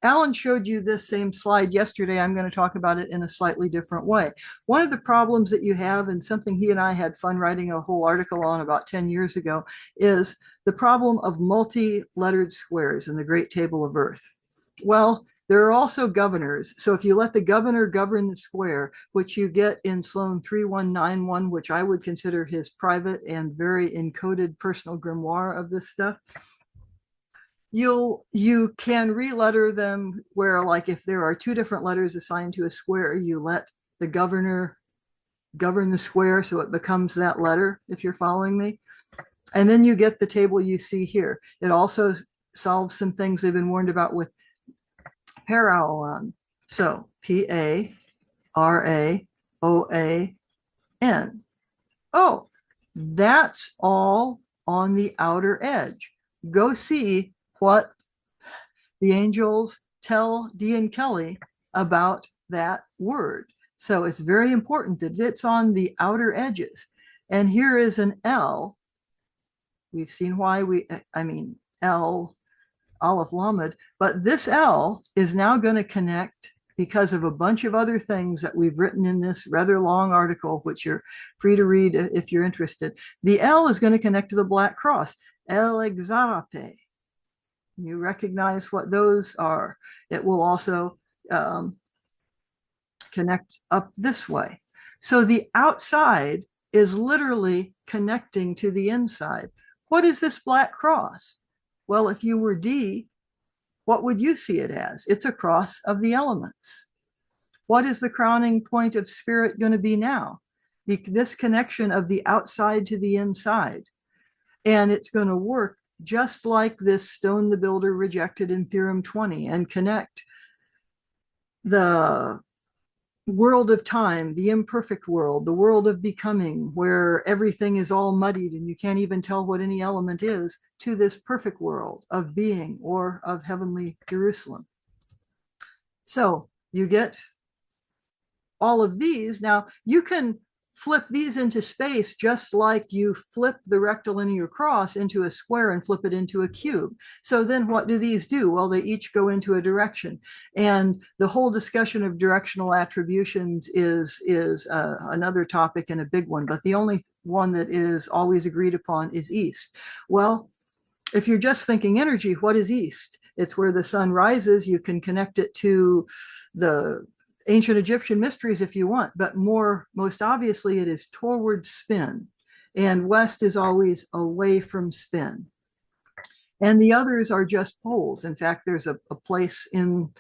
Alan showed you this same slide yesterday. I'm going to talk about it in a slightly different way. One of the problems that you have, and something he and I had fun writing a whole article on about 10 years ago, is the problem of multi-lettered squares in the Great Table of Earth. Well, there are also governors. So if you let the governor govern the square, which you get in Sloan 3191, which I would consider his private and very encoded personal grimoire of this stuff, you can re-letter them where, like, if there are two different letters assigned to a square, you let the governor govern the square so it becomes that letter, if you're following me. And then you get the table you see here. It also solves some things they've been warned about with Paraoan. So P-A-R-A-O-A-N. Oh, that's all on the outer edge. Go see what the angels tell Dee and Kelly about that word. So it's very important that it's on the outer edges. And here is an L. We've seen why L, Aleph Lamed, but this L is now going to connect because of a bunch of other things that we've written in this rather long article, which you're free to read if you're interested. The L is going to connect to the Black Cross, El Exarape. You recognize what those are. It will also connect up this way. So the outside is literally connecting to the inside. What is this Black Cross? Well, if you were Dee, what would you see it as? It's a cross of the elements. What is the crowning point of spirit going to be now? This connection of the outside to the inside. And it's going to work just like this stone the builder rejected in Theorem 20 and connect the world of time, the imperfect world, the world of becoming, where everything is all muddied and you can't even tell what any element is, to this perfect world of being or of heavenly Jerusalem. So you get all of these. Now you can flip these into space just like you flip the rectilinear cross into a square and flip it into a cube. So then what do these do? Well, they each go into a direction. And the whole discussion of directional attributions is another topic and a big one, but the only one that is always agreed upon is east. Well, if you're just thinking energy, what is east? It's where the sun rises. You can connect it to the ancient Egyptian mysteries if you want, but most obviously it is toward spin, and west is always away from spin. And the others are just poles. In fact, there's a place in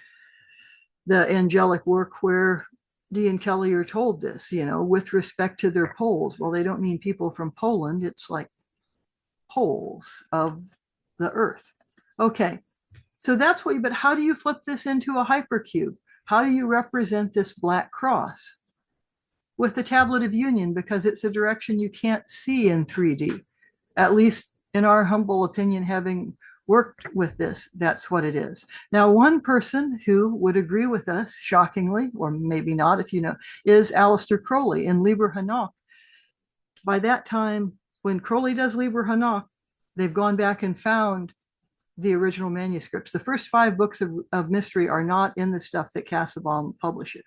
the angelic work where Dee and Kelly are told this, with respect to their poles. Well, they don't mean people from Poland. It's like poles of the earth. Okay, so that's what, but how do you flip this into a hypercube? How do you represent this black cross? With the tablet of union, because it's a direction you can't see in 3D. At least in our humble opinion, having worked with this, that's what it is. Now, one person who would agree with us, shockingly, or maybe not if you know, is Aleister Crowley in Liber Hanoch. By that time, when Crowley does Liber Hanoch, they've gone back and found the original manuscripts. The first 5 books of mystery are not in the stuff that Casaubon publishes.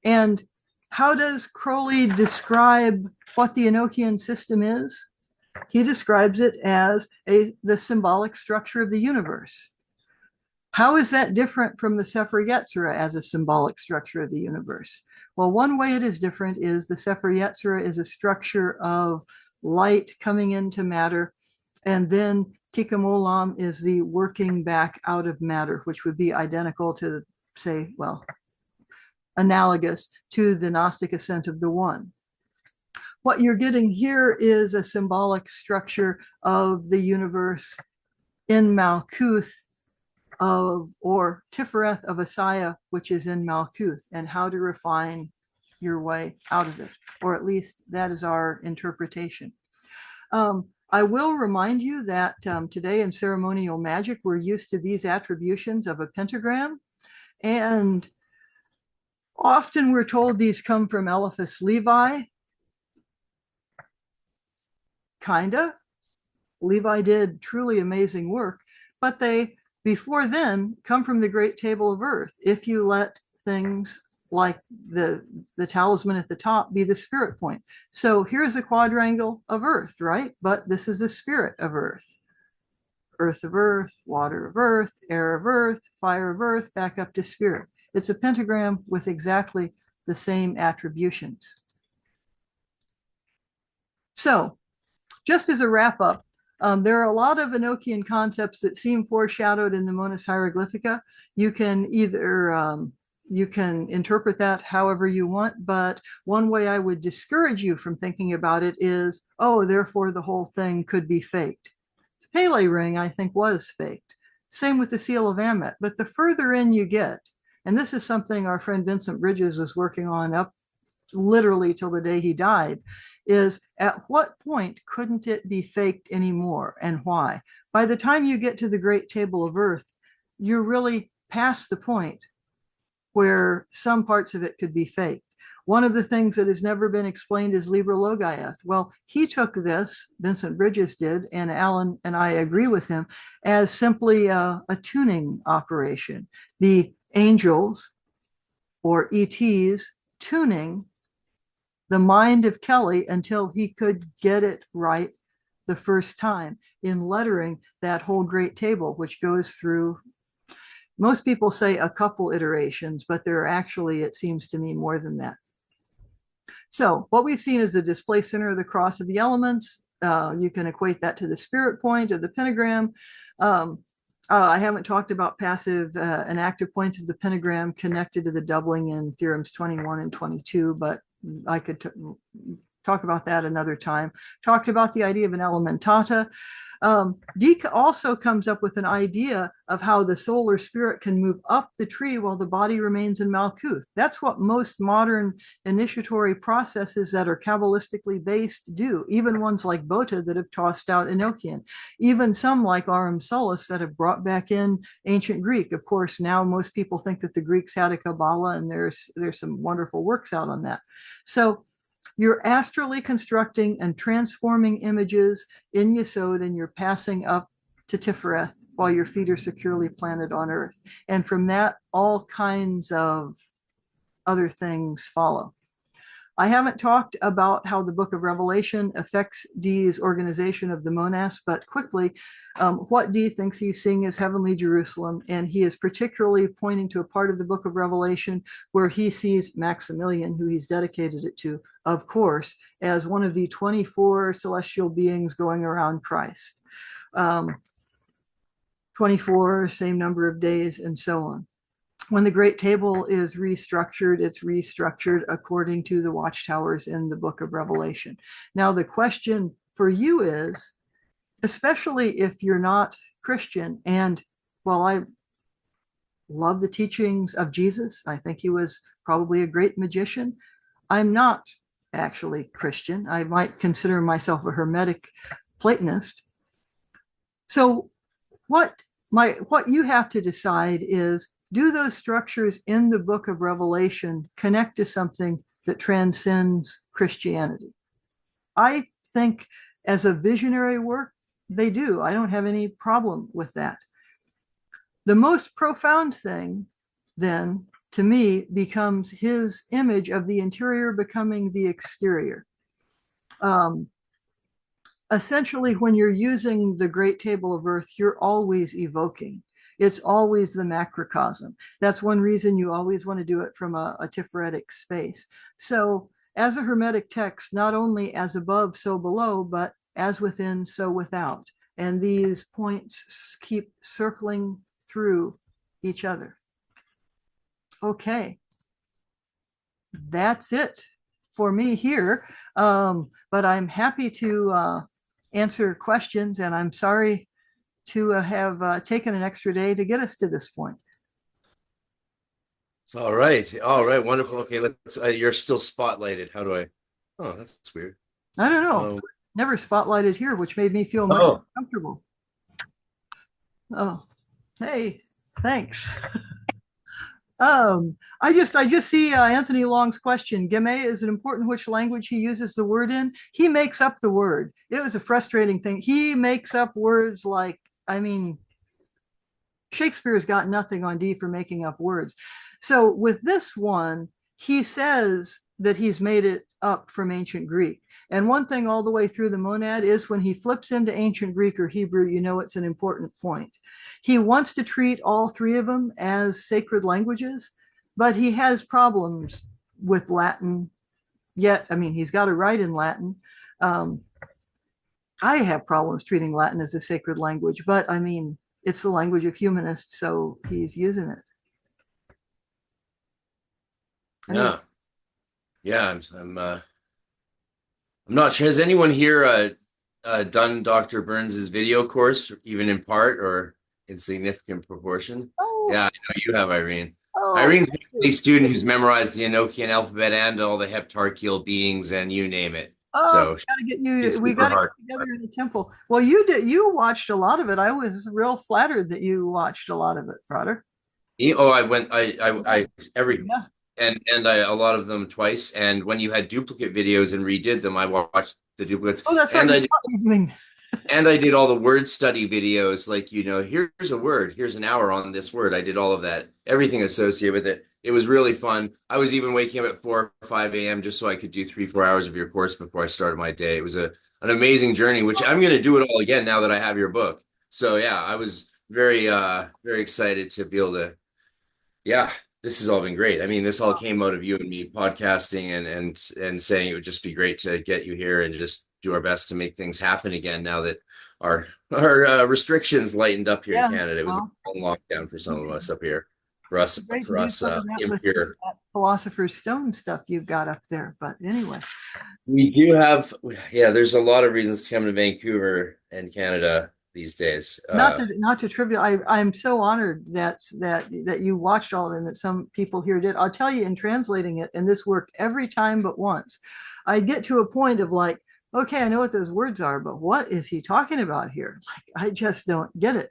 And how does Crowley describe what the Enochian system is? He describes it as the symbolic structure of the universe. How is that different from the Sefer Yetzirah as a symbolic structure of the universe? Well, one way it is different is the Sefer Yetzirah is a structure of light coming into matter, and then Tikkun Olam is the working back out of matter, which would be identical to, say, well, analogous to the Gnostic ascent of the One. What you're getting here is a symbolic structure of the universe in Malkuth or Tifereth of Asaya, which is in Malkuth, and how to refine your way out of it, or at least that is our interpretation. I will remind you that today in ceremonial magic, we're used to these attributions of a pentagram, and often we're told these come from Eliphas Levi. Kinda. Levi did truly amazing work, but they, before then, come from the Great Table of Earth. If you let things like the talisman at the top be the spirit point. So here's a quadrangle of earth, right? But this is the spirit of earth. Earth of earth, water of earth, air of earth, fire of earth, back up to spirit. It's a pentagram with exactly the same attributions. So just as a wrap up, there are a lot of Enochian concepts that seem foreshadowed in the Monad Hieroglyphica. You can either you can interpret that however you want, but one way I would discourage you from thinking about it is, oh, therefore the whole thing could be faked. The Pele ring, I think, was faked. Same with the seal of Amet. But the further in you get, and this is something our friend Vincent Bridges was working on up literally till the day he died, is at what point couldn't it be faked anymore and why? By the time you get to the Great Table of Earth, you're really past the point where some parts of it could be faked. One of the things that has never been explained is Liber Logaeth. Well, he took this, Vincent Bridges did, and Alan and I agree with him, as simply a tuning operation. The angels or ETs tuning the mind of Kelly until he could get it right the first time in lettering that whole Great Table, which goes through, most people say a couple iterations, but there are actually, it seems to me, more than that. So what we've seen is the display center of the cross of the elements. You can equate that to the spirit point of the pentagram. I haven't talked about passive and active points of the pentagram connected to the doubling in theorems 21 and 22, but I could talk about that another time. Talked about the idea of an elementata. Deke also comes up with an idea of how the soul or spirit can move up the tree while the body remains in Malkuth. That's what most modern initiatory processes that are Kabbalistically based do, even ones like Bota that have tossed out Enochian, even some like Aram Solus that have brought back in ancient Greek. Of course, now most people think that the Greeks had a Kabbalah, and there's some wonderful works out on that. So You're astrally constructing and transforming images in Yesod, and you're passing up to Tifereth while your feet are securely planted on earth. And from that, all kinds of other things follow. I haven't talked about how the book of Revelation affects Dee's organization of the monasts, but quickly, what Dee thinks he's seeing is heavenly Jerusalem, and he is particularly pointing to a part of the book of Revelation where he sees Maximilian, who he's dedicated it to, of course, as one of the 24 celestial beings going around Christ. 24, same number of days, and so on. When the great table is restructured, it's restructured according to the watchtowers in the book of Revelation. Now, the question for you is, especially if you're not Christian, and while I love the teachings of Jesus, I think he was probably a great magician, I'm not actually Christian. I might consider myself a Hermetic Platonist. So what you have to decide is, do those structures in the book of Revelation connect to something that transcends Christianity? I think as a visionary work, they do. I don't have any problem with that. The most profound thing then, to me, becomes his image of the interior becoming the exterior. Essentially, when you're using the great table of earth, you're always evoking. It's always the macrocosm. That's one reason you always want to do it from a Tiferetic space. So as a Hermetic text, not only as above, so below, but as within, so without. And these points keep circling through each other. Okay. That's it for me here. But I'm happy to answer questions, and I'm sorry to have taken an extra day to get us to this point. It's all right. All right. Wonderful. Okay. Let's, you're still spotlighted. How do I? Oh, that's weird. I don't know. Never spotlighted here, which made me feel much comfortable. Oh, hey, thanks. I just see Anthony Long's question. Gemay, is it important which language he uses the word in? He makes up the word. It was a frustrating thing. He makes up words like, I mean, Shakespeare's got nothing on Dee for making up words. So with this one, he says that he's made it up from ancient Greek. And one thing all the way through the monad is when he flips into ancient Greek or Hebrew, you know it's an important point. He wants to treat all three of them as sacred languages, but he has problems with Latin. Yet, I mean, he's got to write in Latin. I have problems treating Latin as a sacred language, but I mean, it's the language of humanists, so he's using it. Yeah. Yeah, I'm not sure. Has anyone here done Dr. Burns's video course, even in part or in significant proportion? Oh. Yeah, I know you have, Irene. Oh. Irene's a student who's memorized the Enochian alphabet and all the heptarchial beings and you name it. Oh, so we got to get together in the temple. Well, you watched a lot of it. I was real flattered that you watched a lot of it, Frater. I every yeah. And I a lot of them twice. And when you had duplicate videos and redid them, I watched the duplicates. Oh, that's right. And I did all the word study videos, like, you know, here's a word, here's an hour on this word. I did all of that, everything associated with it. It was really fun. I was even waking up at 4 or 5 a.m. just so I could do 3-4 hours of your course before I started my day. It was an amazing journey, which I'm going to do it all again now that I have your book. So yeah, I was very excited to be able to, this has all been great. I mean, this all came out of you and me podcasting and saying it would just be great to get you here and just do our best to make things happen again now that our restrictions lightened up here in Canada. It was a long lockdown for some of us up here. For us here. Philosopher's Stone stuff you've got up there, but anyway, we do have. Yeah, there's a lot of reasons to come to Vancouver and Canada these days. Not to trivial. I'm so honored that you watched all of them. That some people here did. I'll tell you, in translating it, and this worked every time but once. I get to a point of like, okay, I know what those words are, but what is he talking about here? Like, I just don't get it.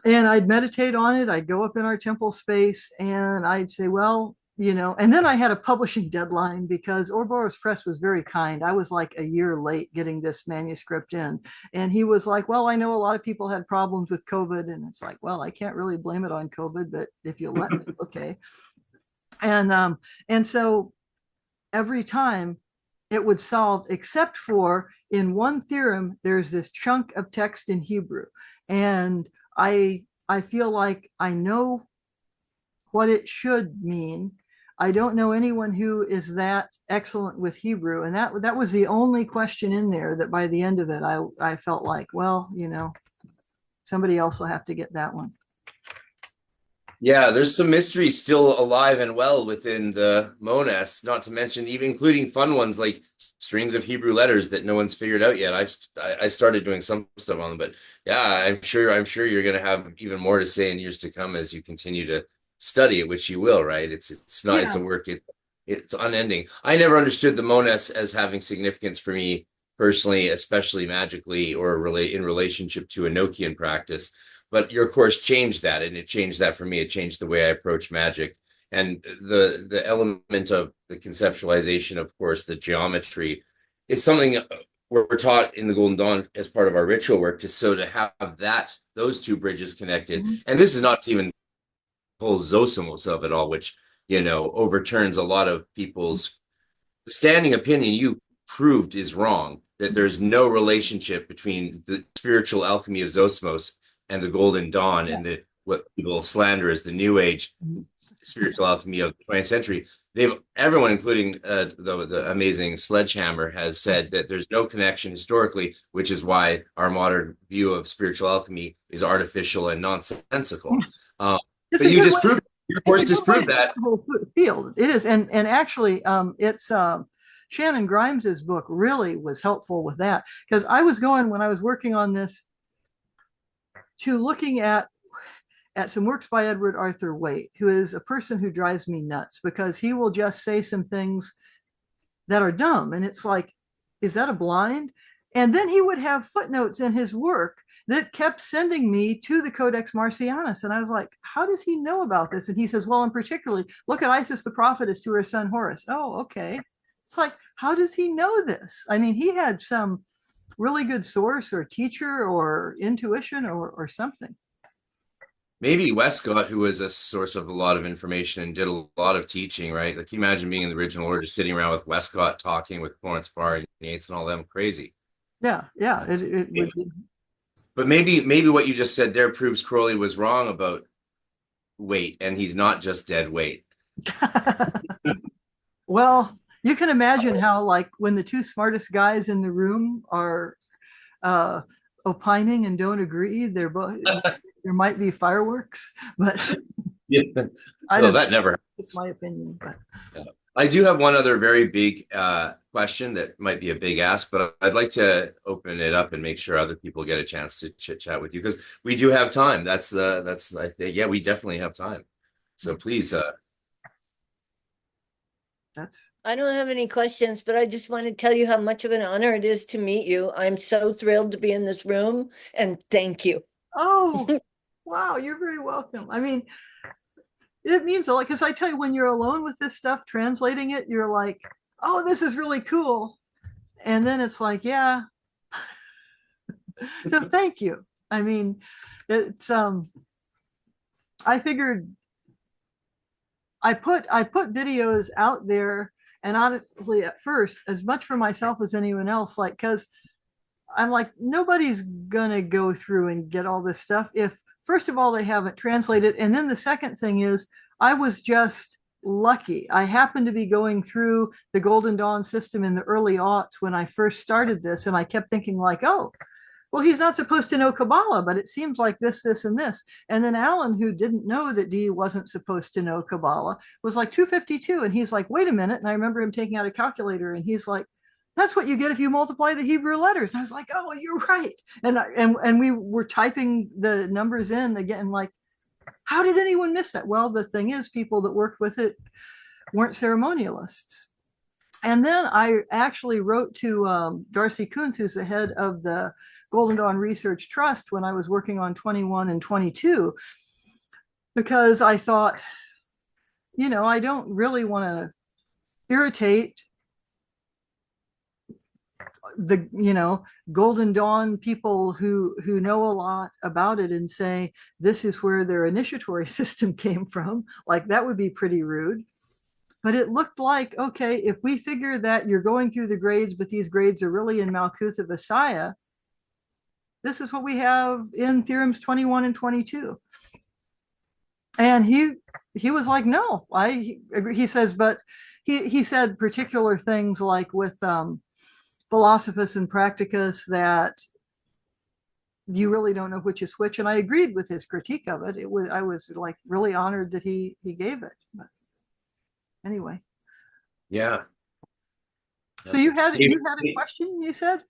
And I'd meditate on it. I'd go up in our temple space and I'd say, well, and then I had a publishing deadline because Ouroboros Press was very kind. I was like a year late getting this manuscript in. And he was like, well, I know a lot of people had problems with COVID. And it's like, well, I can't really blame it on COVID, but if you let me, okay. And so every time it would solve, except for in one theorem, there's this chunk of text in Hebrew. And I feel like I know what it should mean. I don't know anyone who is that excellent with Hebrew. And that was the only question in there that by the end of it, I felt like, well, somebody else will have to get that one. Yeah, there's some mysteries still alive and well within the Monas, not to mention even including fun ones like strings of Hebrew letters that no one's figured out yet. I started doing some stuff on them, but yeah, I'm sure you're going to have even more to say in years to come as you continue to study it, which you will, right? It's not it's a work it's unending. I never understood the Monas as having significance for me personally, especially magically or in relationship to Enochian practice. But your course changed that, and it changed that for me. It changed the way I approach magic, and the element of the conceptualization, of course, the geometry. It's something we're taught in the Golden Dawn as part of our ritual work, to have those two bridges connected. Mm-hmm. And this is not to even pull Zosimos of it all, which overturns a lot of people's standing opinion. You proved is wrong, that there's no relationship between the spiritual alchemy of Zosimos and the Golden Dawn, and what people slander as the New Age spiritual alchemy of the 20th century. Everyone, including the amazing Sledgehammer, has said that there's no connection historically, which is why our modern view of spiritual alchemy is artificial and nonsensical. But you just proved, your course disproved that. The whole field. It is, and actually, it's Shannon Grimes's book really was helpful with that, because I was going, when I was working on this, to looking at some works by Edward Arthur Waite, who is a person who drives me nuts because he will just say some things that are dumb. And it's like, is that a blind? And then he would have footnotes in his work that kept sending me to the Codex Marcianus. And I was like, how does he know about this? And he says, well, and particularly, look at Isis the prophetess to her son Horus. Oh, okay. It's like, how does he know this? I mean, he had some really good source or teacher or intuition or something. Maybe Westcott, who was a source of a lot of information and did a lot of teaching, right? Like, you imagine being in the original order, sitting around with Westcott talking with Florence Farr and Yates and all them. Crazy. Yeah. It would be. But maybe what you just said there proves Crowley was wrong about Waite, and he's not just dead weight. Well, you can imagine how, like, when the two smartest guys in the room are opining and don't agree, there might be fireworks, but yeah, that never happens. It's my opinion. But yeah. I do have one other very big question that might be a big ask, but I'd like to open it up and make sure other people get a chance to chit chat with you, because we do have time. That's I think, yeah, we definitely have time. So please. I don't have any questions, but I just want to tell you how much of an honor it is to meet you. I'm so thrilled to be in this room, and thank you. Oh, wow, you're very welcome. I mean, it means a lot, because I tell you, when you're alone with this stuff, translating it, you're like, oh, this is really cool. And then it's like, yeah. So thank you. I mean, it's I figured I put videos out there, and honestly, at first, as much for myself as anyone else, like, because I'm like, nobody's gonna go through and get all this stuff if, first of all, they haven't translated. And then the second thing is, I was just lucky. I happened to be going through the Golden Dawn system in the early aughts when I first started this, and I kept thinking like, oh, well, he's not supposed to know Kabbalah, but it seems like this, and this. And then Alan, who didn't know that Dee wasn't supposed to know Kabbalah, was like 252. And he's like, wait a minute. And I remember him taking out a calculator, and he's like, that's what you get if you multiply the Hebrew letters. And I was like, oh, you're right. And we were typing the numbers in again, like, how did anyone miss that? Well, the thing is, people that worked with it weren't ceremonialists. And then I actually wrote to Darcy Kuntz, who's the head of the Golden Dawn Research Trust, when I was working on 21 and 22, because I thought, I don't really want to irritate the Golden Dawn people who know a lot about it and say this is where their initiatory system came from. Like that would be pretty rude. But it looked like, okay, if we figure that you're going through the grades, but these grades are really in Malkuth of Asaya, this is what we have in theorems 21 and 22. And he was like, no, I agree. He says, but he said particular things like with Philosophus and Practicus that you really don't know which is which. And I agreed with his critique of it. I was like really honored that he gave it. But anyway. Yeah. So you had a question, you said?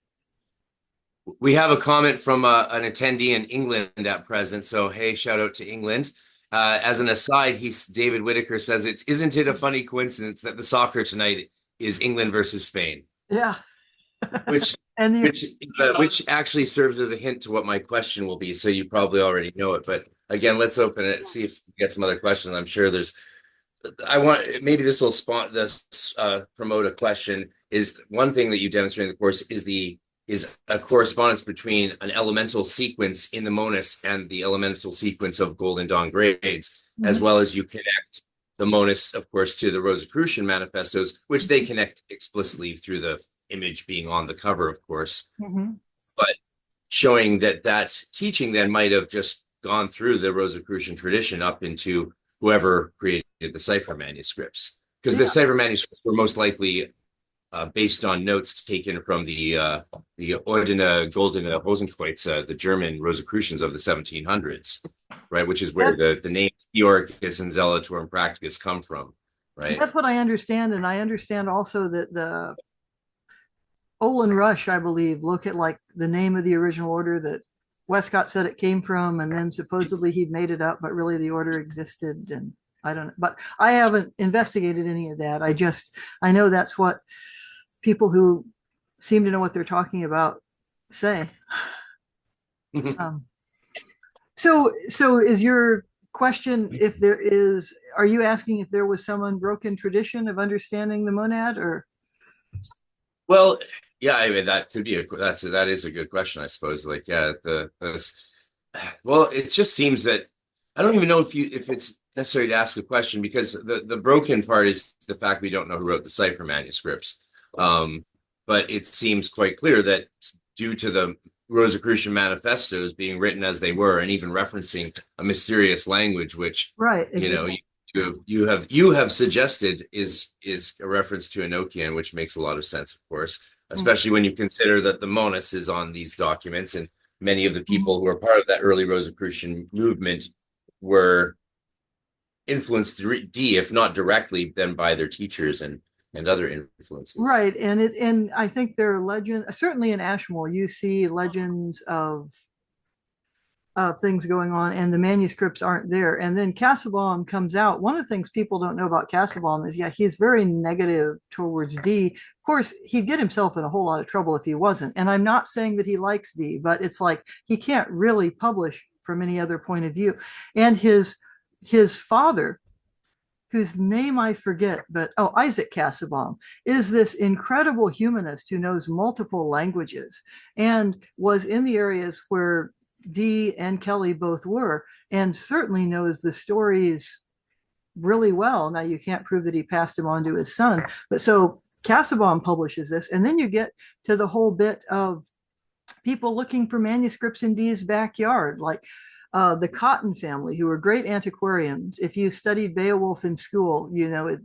We have a comment from an attendee in England at present. So, hey, shout out to England. As an aside, David Whitaker says, isn't it a funny coincidence that the soccer tonight is England versus Spain? Yeah. Which which actually serves as a hint to what my question will be. So you probably already know it. But again, let's open it and see if we get some other questions. I'm sure maybe this will promote a question. Is one thing that you demonstrate in the course is a correspondence between an elemental sequence in the Monas and the elemental sequence of Golden Dawn grades, as well as you connect the Monas, of course, to the Rosicrucian manifestos, which they connect explicitly through the image being on the cover, of course. But showing that teaching then might have just gone through the Rosicrucian tradition up into whoever created the cipher manuscripts. Because the cipher manuscripts were most likely based on notes taken from the Ordina Goldene Hosenkreuz, the German Rosicrucians of the 1700s, right? Which is where the names Theoricus and Zelator and Practicus come from, right? That's what I understand. And I understand also that the Olin Rush, I believe, look at like the name of the original order that Westcott said it came from, and then supposedly he'd made it up, but really the order existed. And I don't know, but I haven't investigated any of that. I know that's what people who seem to know what they're talking about say. So is your question, are you asking if there was some unbroken tradition of understanding the monad, or? Well, yeah, I mean, that could be that is a good question, I suppose. Like, yeah, well, it just seems that I don't even know if it's necessary to ask a question, because the broken part is the fact we don't know who wrote the cipher manuscripts. But it seems quite clear that due to the Rosicrucian manifestos being written as they were, and even referencing a mysterious language, which right, exactly. you have suggested is a reference to Enochian, which makes a lot of sense, of course, especially when you consider that the Monas is on these documents, and many of the people who are part of that early Rosicrucian movement were influenced, if not directly, then by their teachers and other influences. Right, and I think there are legends. Certainly in Ashmole, you see legends of things going on, and the manuscripts aren't there. And then Casaubon comes out. One of the things people don't know about Casaubon is, he's very negative towards Dee. Of course, he'd get himself in a whole lot of trouble if he wasn't. And I'm not saying that he likes Dee, but it's like he can't really publish from any other point of view. And his father, whose name I forget, but Isaac Casaubon, is this incredible humanist who knows multiple languages and was in the areas where Dee and Kelly both were, and certainly knows the stories really well. Now, you can't prove that he passed them on to his son, but so Casaubon publishes this, and then you get to the whole bit of people looking for manuscripts in Dee's backyard, like the Cotton family, who were great antiquarians. If you studied Beowulf in school,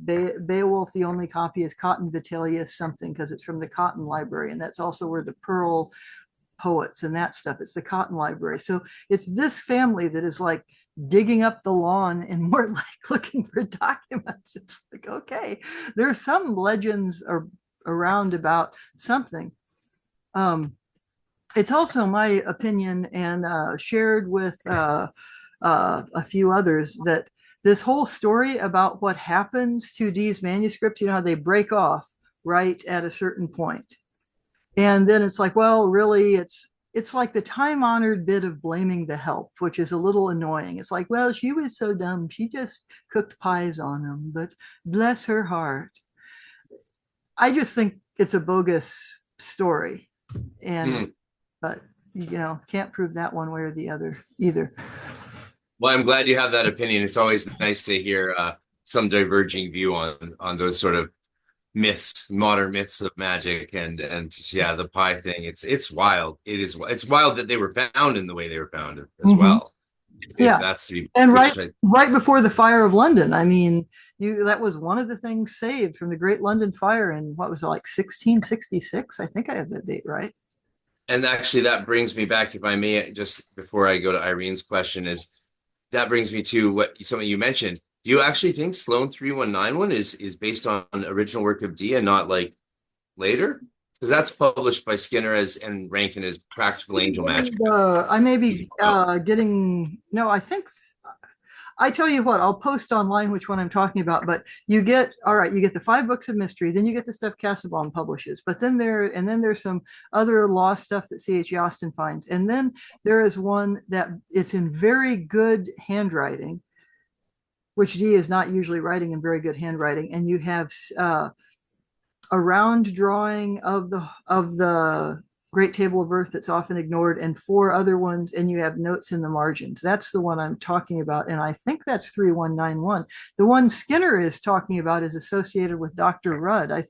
Beowulf, the only copy is Cotton Vitellius something, because it's from the Cotton Library, and that's also where the Pearl poets and that stuff, it's the Cotton Library. So it's this family that is like digging up the lawn and more like looking for documents. It's like, okay, there's some legends around about something. It's also my opinion, and shared with a few others, that this whole story about what happens to Dee's manuscripts, how they break off right at a certain point. And then it's like, well, really, it's it's like the time-honored bit of blaming the help, which is a little annoying. It's like, well, she was so dumb. She just cooked pies on them, but bless her heart. I just think it's a bogus story. And, but, can't prove that one way or the other either. Well, I'm glad you have that opinion. It's always nice to hear some diverging view on those sort of myths, modern myths of magic, and yeah, the pie thing. It's wild. It's wild that they were found in the way they were found as well. Yeah, that's and right before the fire of London. I mean, that was one of the things saved from the Great London Fire in what was it, like 1666? I think I have that date right. And actually, that brings me back, if I may, just before I go to Irene's question, that brings me to something you mentioned. Do you actually think Sloan 3191 is based on original work of Dee and not like later? Because that's published by Skinner and Rankin as Practical Angel Magic. I may be getting, no, I think, I tell you what, I'll post online which one I'm talking about, but you get the 5 books of mystery, then you get the stuff Cassabaum publishes, but then there's some other law stuff that C.H. Yostin finds. And then there is one that it's in very good handwriting, which Dee is not usually writing in very good handwriting. And you have a round drawing of the Great Table of Earth that's often ignored, and 4 other ones, and you have notes in the margins. That's the one I'm talking about, and I think that's 3191. The one Skinner is talking about is associated with Dr. Rudd. I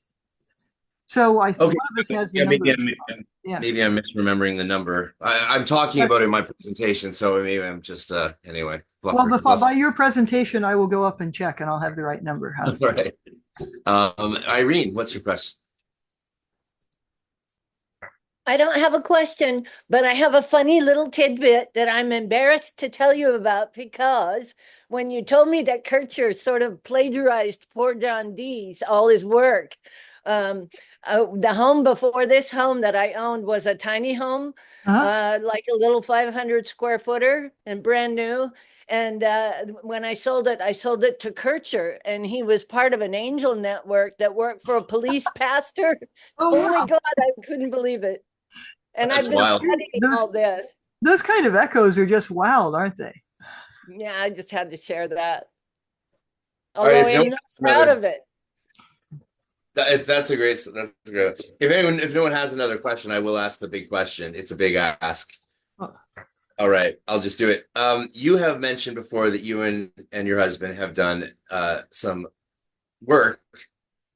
think this has the maybe I'm misremembering the number. I'm talking about it in my presentation, so maybe I'm just anyway. Well, by your presentation, I will go up and check, and I'll have the right number. That's right. Irene, what's your question? I don't have a question, but I have a funny little tidbit that I'm embarrassed to tell you about, because when you told me that Kircher sort of plagiarized poor John Dee's all his work, the home before this home that I owned was a tiny home, like a little 500 square footer and brand new. And when I sold it to Kircher, and he was part of an angel network that worked for a police pastor. Oh my God, I couldn't believe it. And I've been studying all this. Those kind of echoes are just wild, aren't they? Yeah, I just had to share that. Although I'm not proud of it. That's a great. If no one has another question, I will ask the big question. It's a big ask. All right, I'll just do it. You have mentioned before that you and your husband have done some work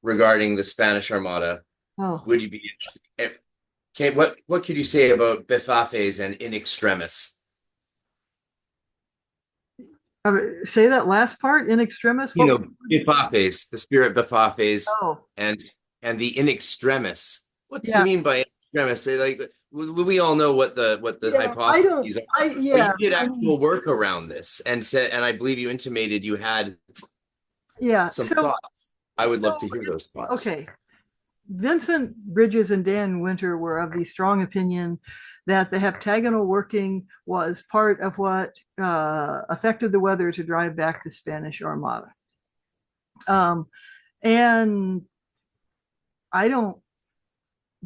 regarding the Spanish Armada. Oh. Would you be okay? What could you say about Bifafes and In Extremis? Say that last part, In Extremis. Bifafes, the spirit Bifafes, oh. and the In Extremis. What's he mean by In Extremis? We all know what the hypotheses are. You did actual work around this, and I believe you intimated you had some thoughts. I would love to hear those thoughts. Okay. Vincent Bridges and Dan Winter were of the strong opinion that the heptagonal working was part of what affected the weather to drive back the Spanish Armada. And I don't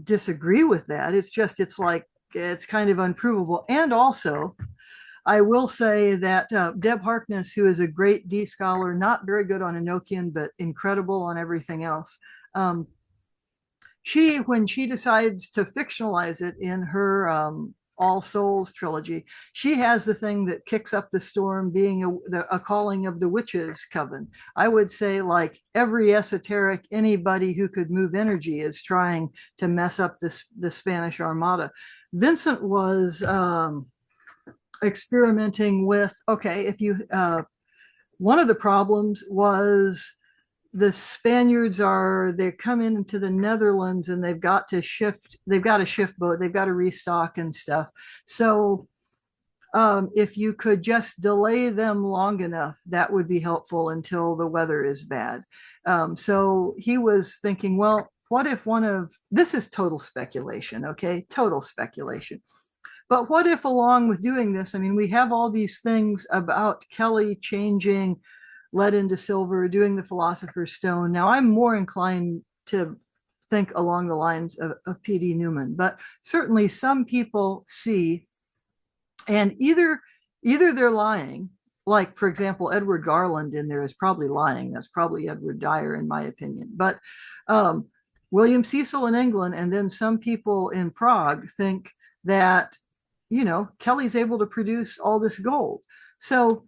disagree with that. It's kind of unprovable. And also, I will say that Deb Harkness, who is a great Dee scholar, not very good on Enochian, but incredible on everything else, when she decides to fictionalize it in her All Souls trilogy, she has the thing that kicks up the storm being a calling of the witches coven. I would say, like every esoteric, anybody who could move energy is trying to mess up the Spanish Armada. Vincent was experimenting with, one of the problems was the Spaniards they come into the Netherlands and they've got a shift boat, they've got to restock and stuff. So if you could just delay them long enough, that would be helpful until the weather is bad. So he was thinking, well, what if this is total speculation, okay? Total speculation. But what if along with doing this, we have all these things about Kelly changing lead into silver, doing the Philosopher's Stone. Now I'm more inclined to think along the lines of P.D. Newman, but certainly some people see, and either they're lying, like for example, Edward Garland in there is probably lying. That's probably Edward Dyer in my opinion. But William Cecil in England, and then some people in Prague think that, you know, Kelly's able to produce all this gold. So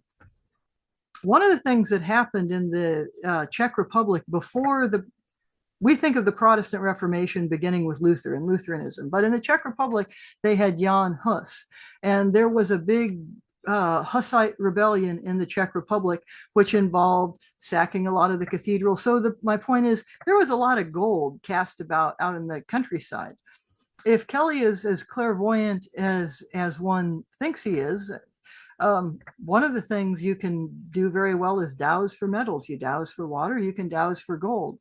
one of the things that happened in the Czech Republic before we think of the Protestant Reformation beginning with Luther and Lutheranism, but in the Czech Republic, they had Jan Hus, and there was a big Hussite rebellion in the Czech Republic, which involved sacking a lot of the cathedrals. So my point is, there was a lot of gold cast about out in the countryside. If Kelly is as clairvoyant as one thinks he is, one of the things you can do very well is dowse for metals. You dowse for water, you can dowse for gold.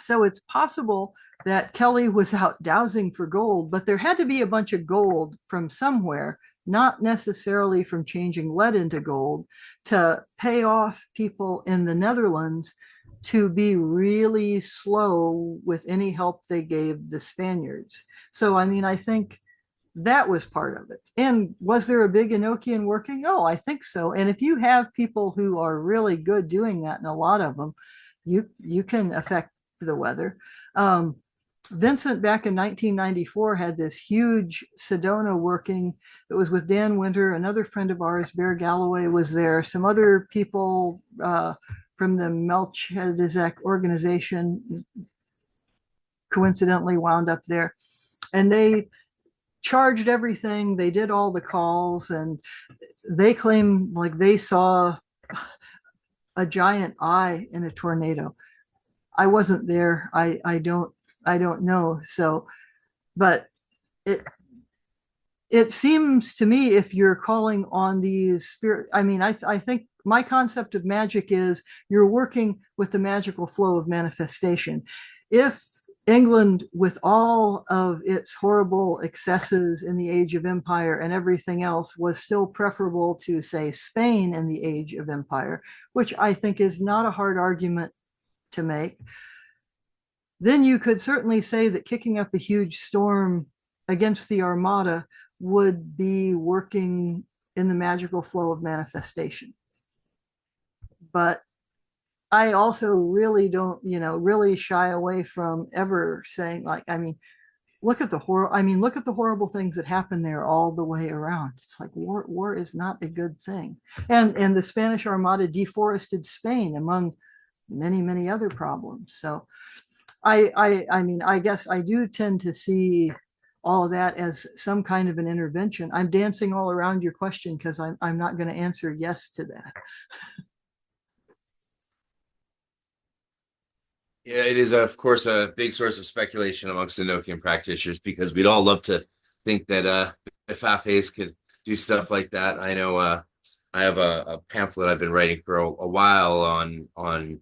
So it's possible that Kelly was out dowsing for gold, but there had to be a bunch of gold from somewhere, not necessarily from changing lead into gold, to pay off people in the Netherlands to be really slow with any help they gave the Spaniards. So, I mean, I think that was part of it. And was there a big Enochian working? Oh, I think so. And if you have people who are really good doing that, and a lot of them, you can affect the weather. Vincent back in 1994 had this huge Sedona working. It was with Dan Winter, another friend of ours, Bear Galloway was there, some other people from the Melchizedek organization coincidentally wound up there. And they charged everything. They did all the calls, and they claim like they saw a giant eye in a tornado. I wasn't there. I don't know. So, but it seems to me, if you're calling on these spirit, I mean, I think my concept of magic is you're working with the magical flow of manifestation. If England, with all of its horrible excesses in the Age of Empire and everything else, was still preferable to, say, Spain in the Age of Empire, which I think is not a hard argument to make, then you could certainly say that kicking up a huge storm against the Armada would be working in the magical flow of manifestation. But I also really don't, really shy away from ever saying, like, I mean, look at the horrible things that happen there all the way around. It's like war is not a good thing. And the Spanish Armada deforested Spain, among many, many other problems. So I mean, I guess I do tend to see all of that as some kind of an intervention. I'm dancing all around your question because I'm not going to answer yes to that. Yeah, it is, of course, a big source of speculation amongst Enochian practitioners, because we'd all love to think that Fafes could do stuff like that. I know I have a pamphlet I've been writing for a while on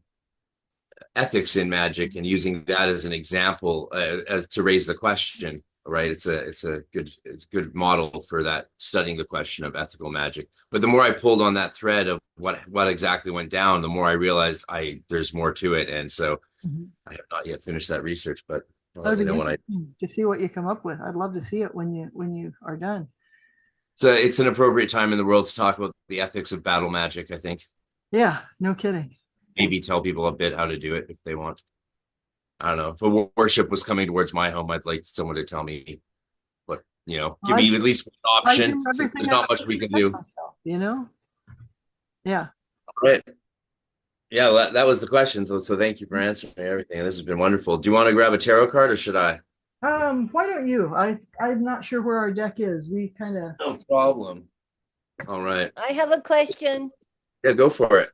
ethics in magic, and using that as an example as to raise the question. Right, it's a good model for that, studying the question of ethical magic. But the more I pulled on that thread of what exactly went down, the more I realized there's more to it, and so I have not yet finished that research. But to see what you come up with. I'd love to see it when you are done. So it's an appropriate time in the world to talk about the ethics of battle magic, I think. Yeah, no kidding. Maybe tell people a bit how to do it if they want. I don't know. If a worship was coming towards my home, I'd like someone to tell me, but give me at least one option. There's not much we can do. Myself, Yeah. All right. Yeah, that was the question. So thank you for answering everything. This has been wonderful. Do you want to grab a tarot card, or should I? Why don't you? I'm not sure where our deck is. We kind of. No problem. All right. I have a question. Yeah, go for it.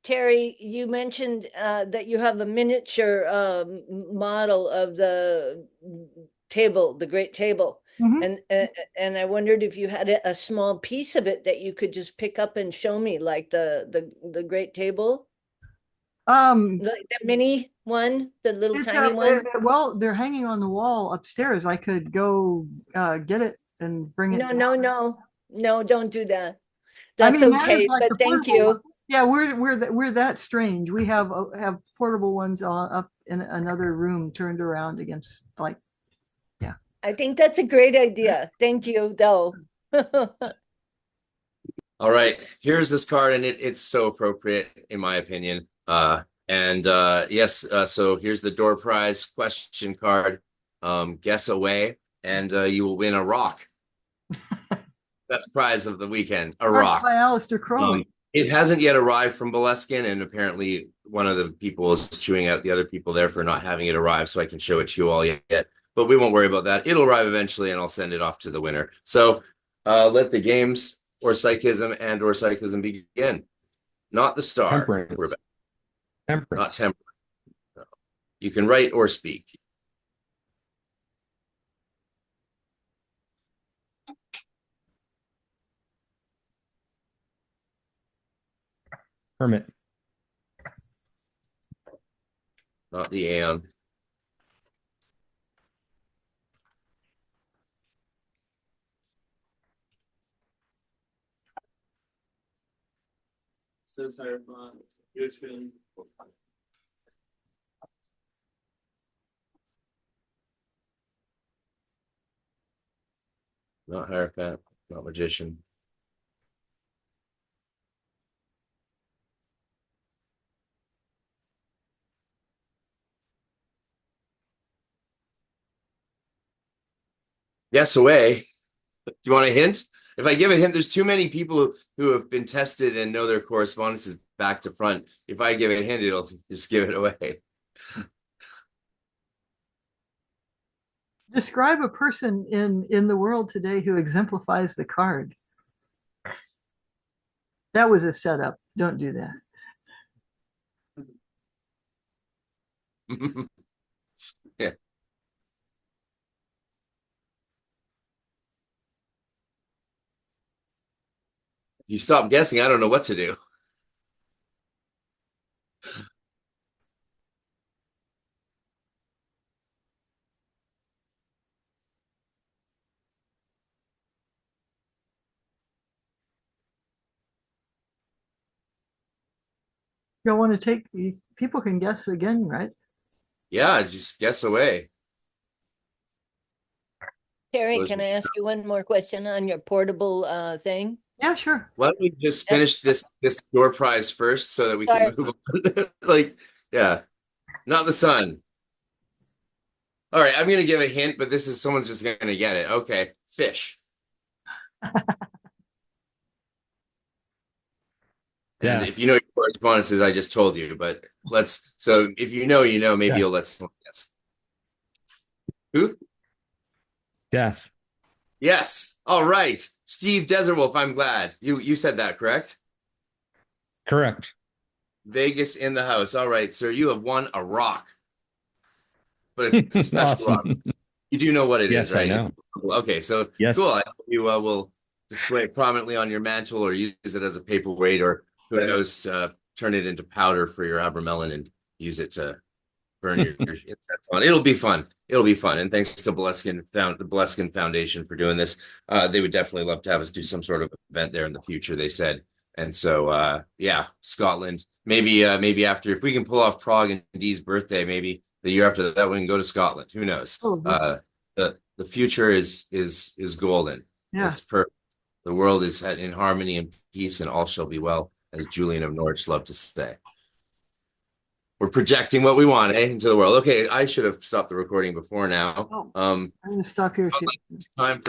Terry, you mentioned that you have a miniature model of the table, the great table. And I wondered if you had a small piece of it that you could just pick up and show me, like the great table. Like the mini one, the little tiny one. Well, they're hanging on the wall upstairs. I could go get it and bring it. No, don't do that. That's okay, but thank you. Yeah, we're that strange. We have portable ones up in another room turned around against like, yeah. I think that's a great idea. Thank you, though. All right, here's this card, and it's so appropriate in my opinion. So here's the door prize question card. Guess away, and you will win a rock. Best prize of the weekend, a rock. By Aleister Crowley. It hasn't yet arrived from Boleskine, and apparently one of the people is chewing out the other people there for not having it arrive, so I can show it to you all yet. But we won't worry about that. It'll arrive eventually, and I'll send it off to the winner. So let the games or psychism begin. Not the star. Temperance. We're back. Temperance. Not temperance. No. You can write or speak. Hermit. Not the Aeon. Says Hierophant, Ocean. Not Hierophant. Not Magician. Guess away. Do you want a hint? If I give a hint, there's too many people who have been tested and know their correspondences back to front. If I give a hint, it'll just give it away. Describe a person in the world today who exemplifies the card. That was a setup. Don't do that. Yeah. If you stop guessing, I don't know what to do. You don't want to take, people can guess again, right? Yeah, just guess away. Terry, can I ask you one more question on your portable thing? Yeah, sure. Why don't we just finish this door prize first so that we can move on? Like, yeah, not the sun. All right, I'm gonna give a hint, but this is someone's just gonna get it. Okay, fish. And Yeah. if you know your correspondences, I just told you, but so if you know, maybe you'll let someone guess. Who? Death. Yes. All right. Steve Desert Wolf, I'm glad. You said that, correct? Correct. Vegas in the house. All right, sir. You have won a rock. But it's a special rock. You do know what it Yes, is, right? I know. Okay, so Yes. cool. I hope you will display it prominently on your mantle or use it as a paperweight or who knows, turn it into powder for your abramelin and use it to burn your insects on. It'll be fun. It'll be fun. And thanks to the Boleskine Foundation for doing this. They would definitely love to have us do some sort of event there in the future, they said. And so, yeah, Scotland. Maybe after, if we can pull off Prague and Dee's birthday, maybe the year after that we can go to Scotland. Who knows? Oh, The future is golden. yeah. It's perfect. The world is in harmony and peace, and all shall be well, as Julian of Norwich loved to say. We're projecting what we want, into the world. Okay, I should have stopped the recording before now. Oh, I'm going to stop here too. Time for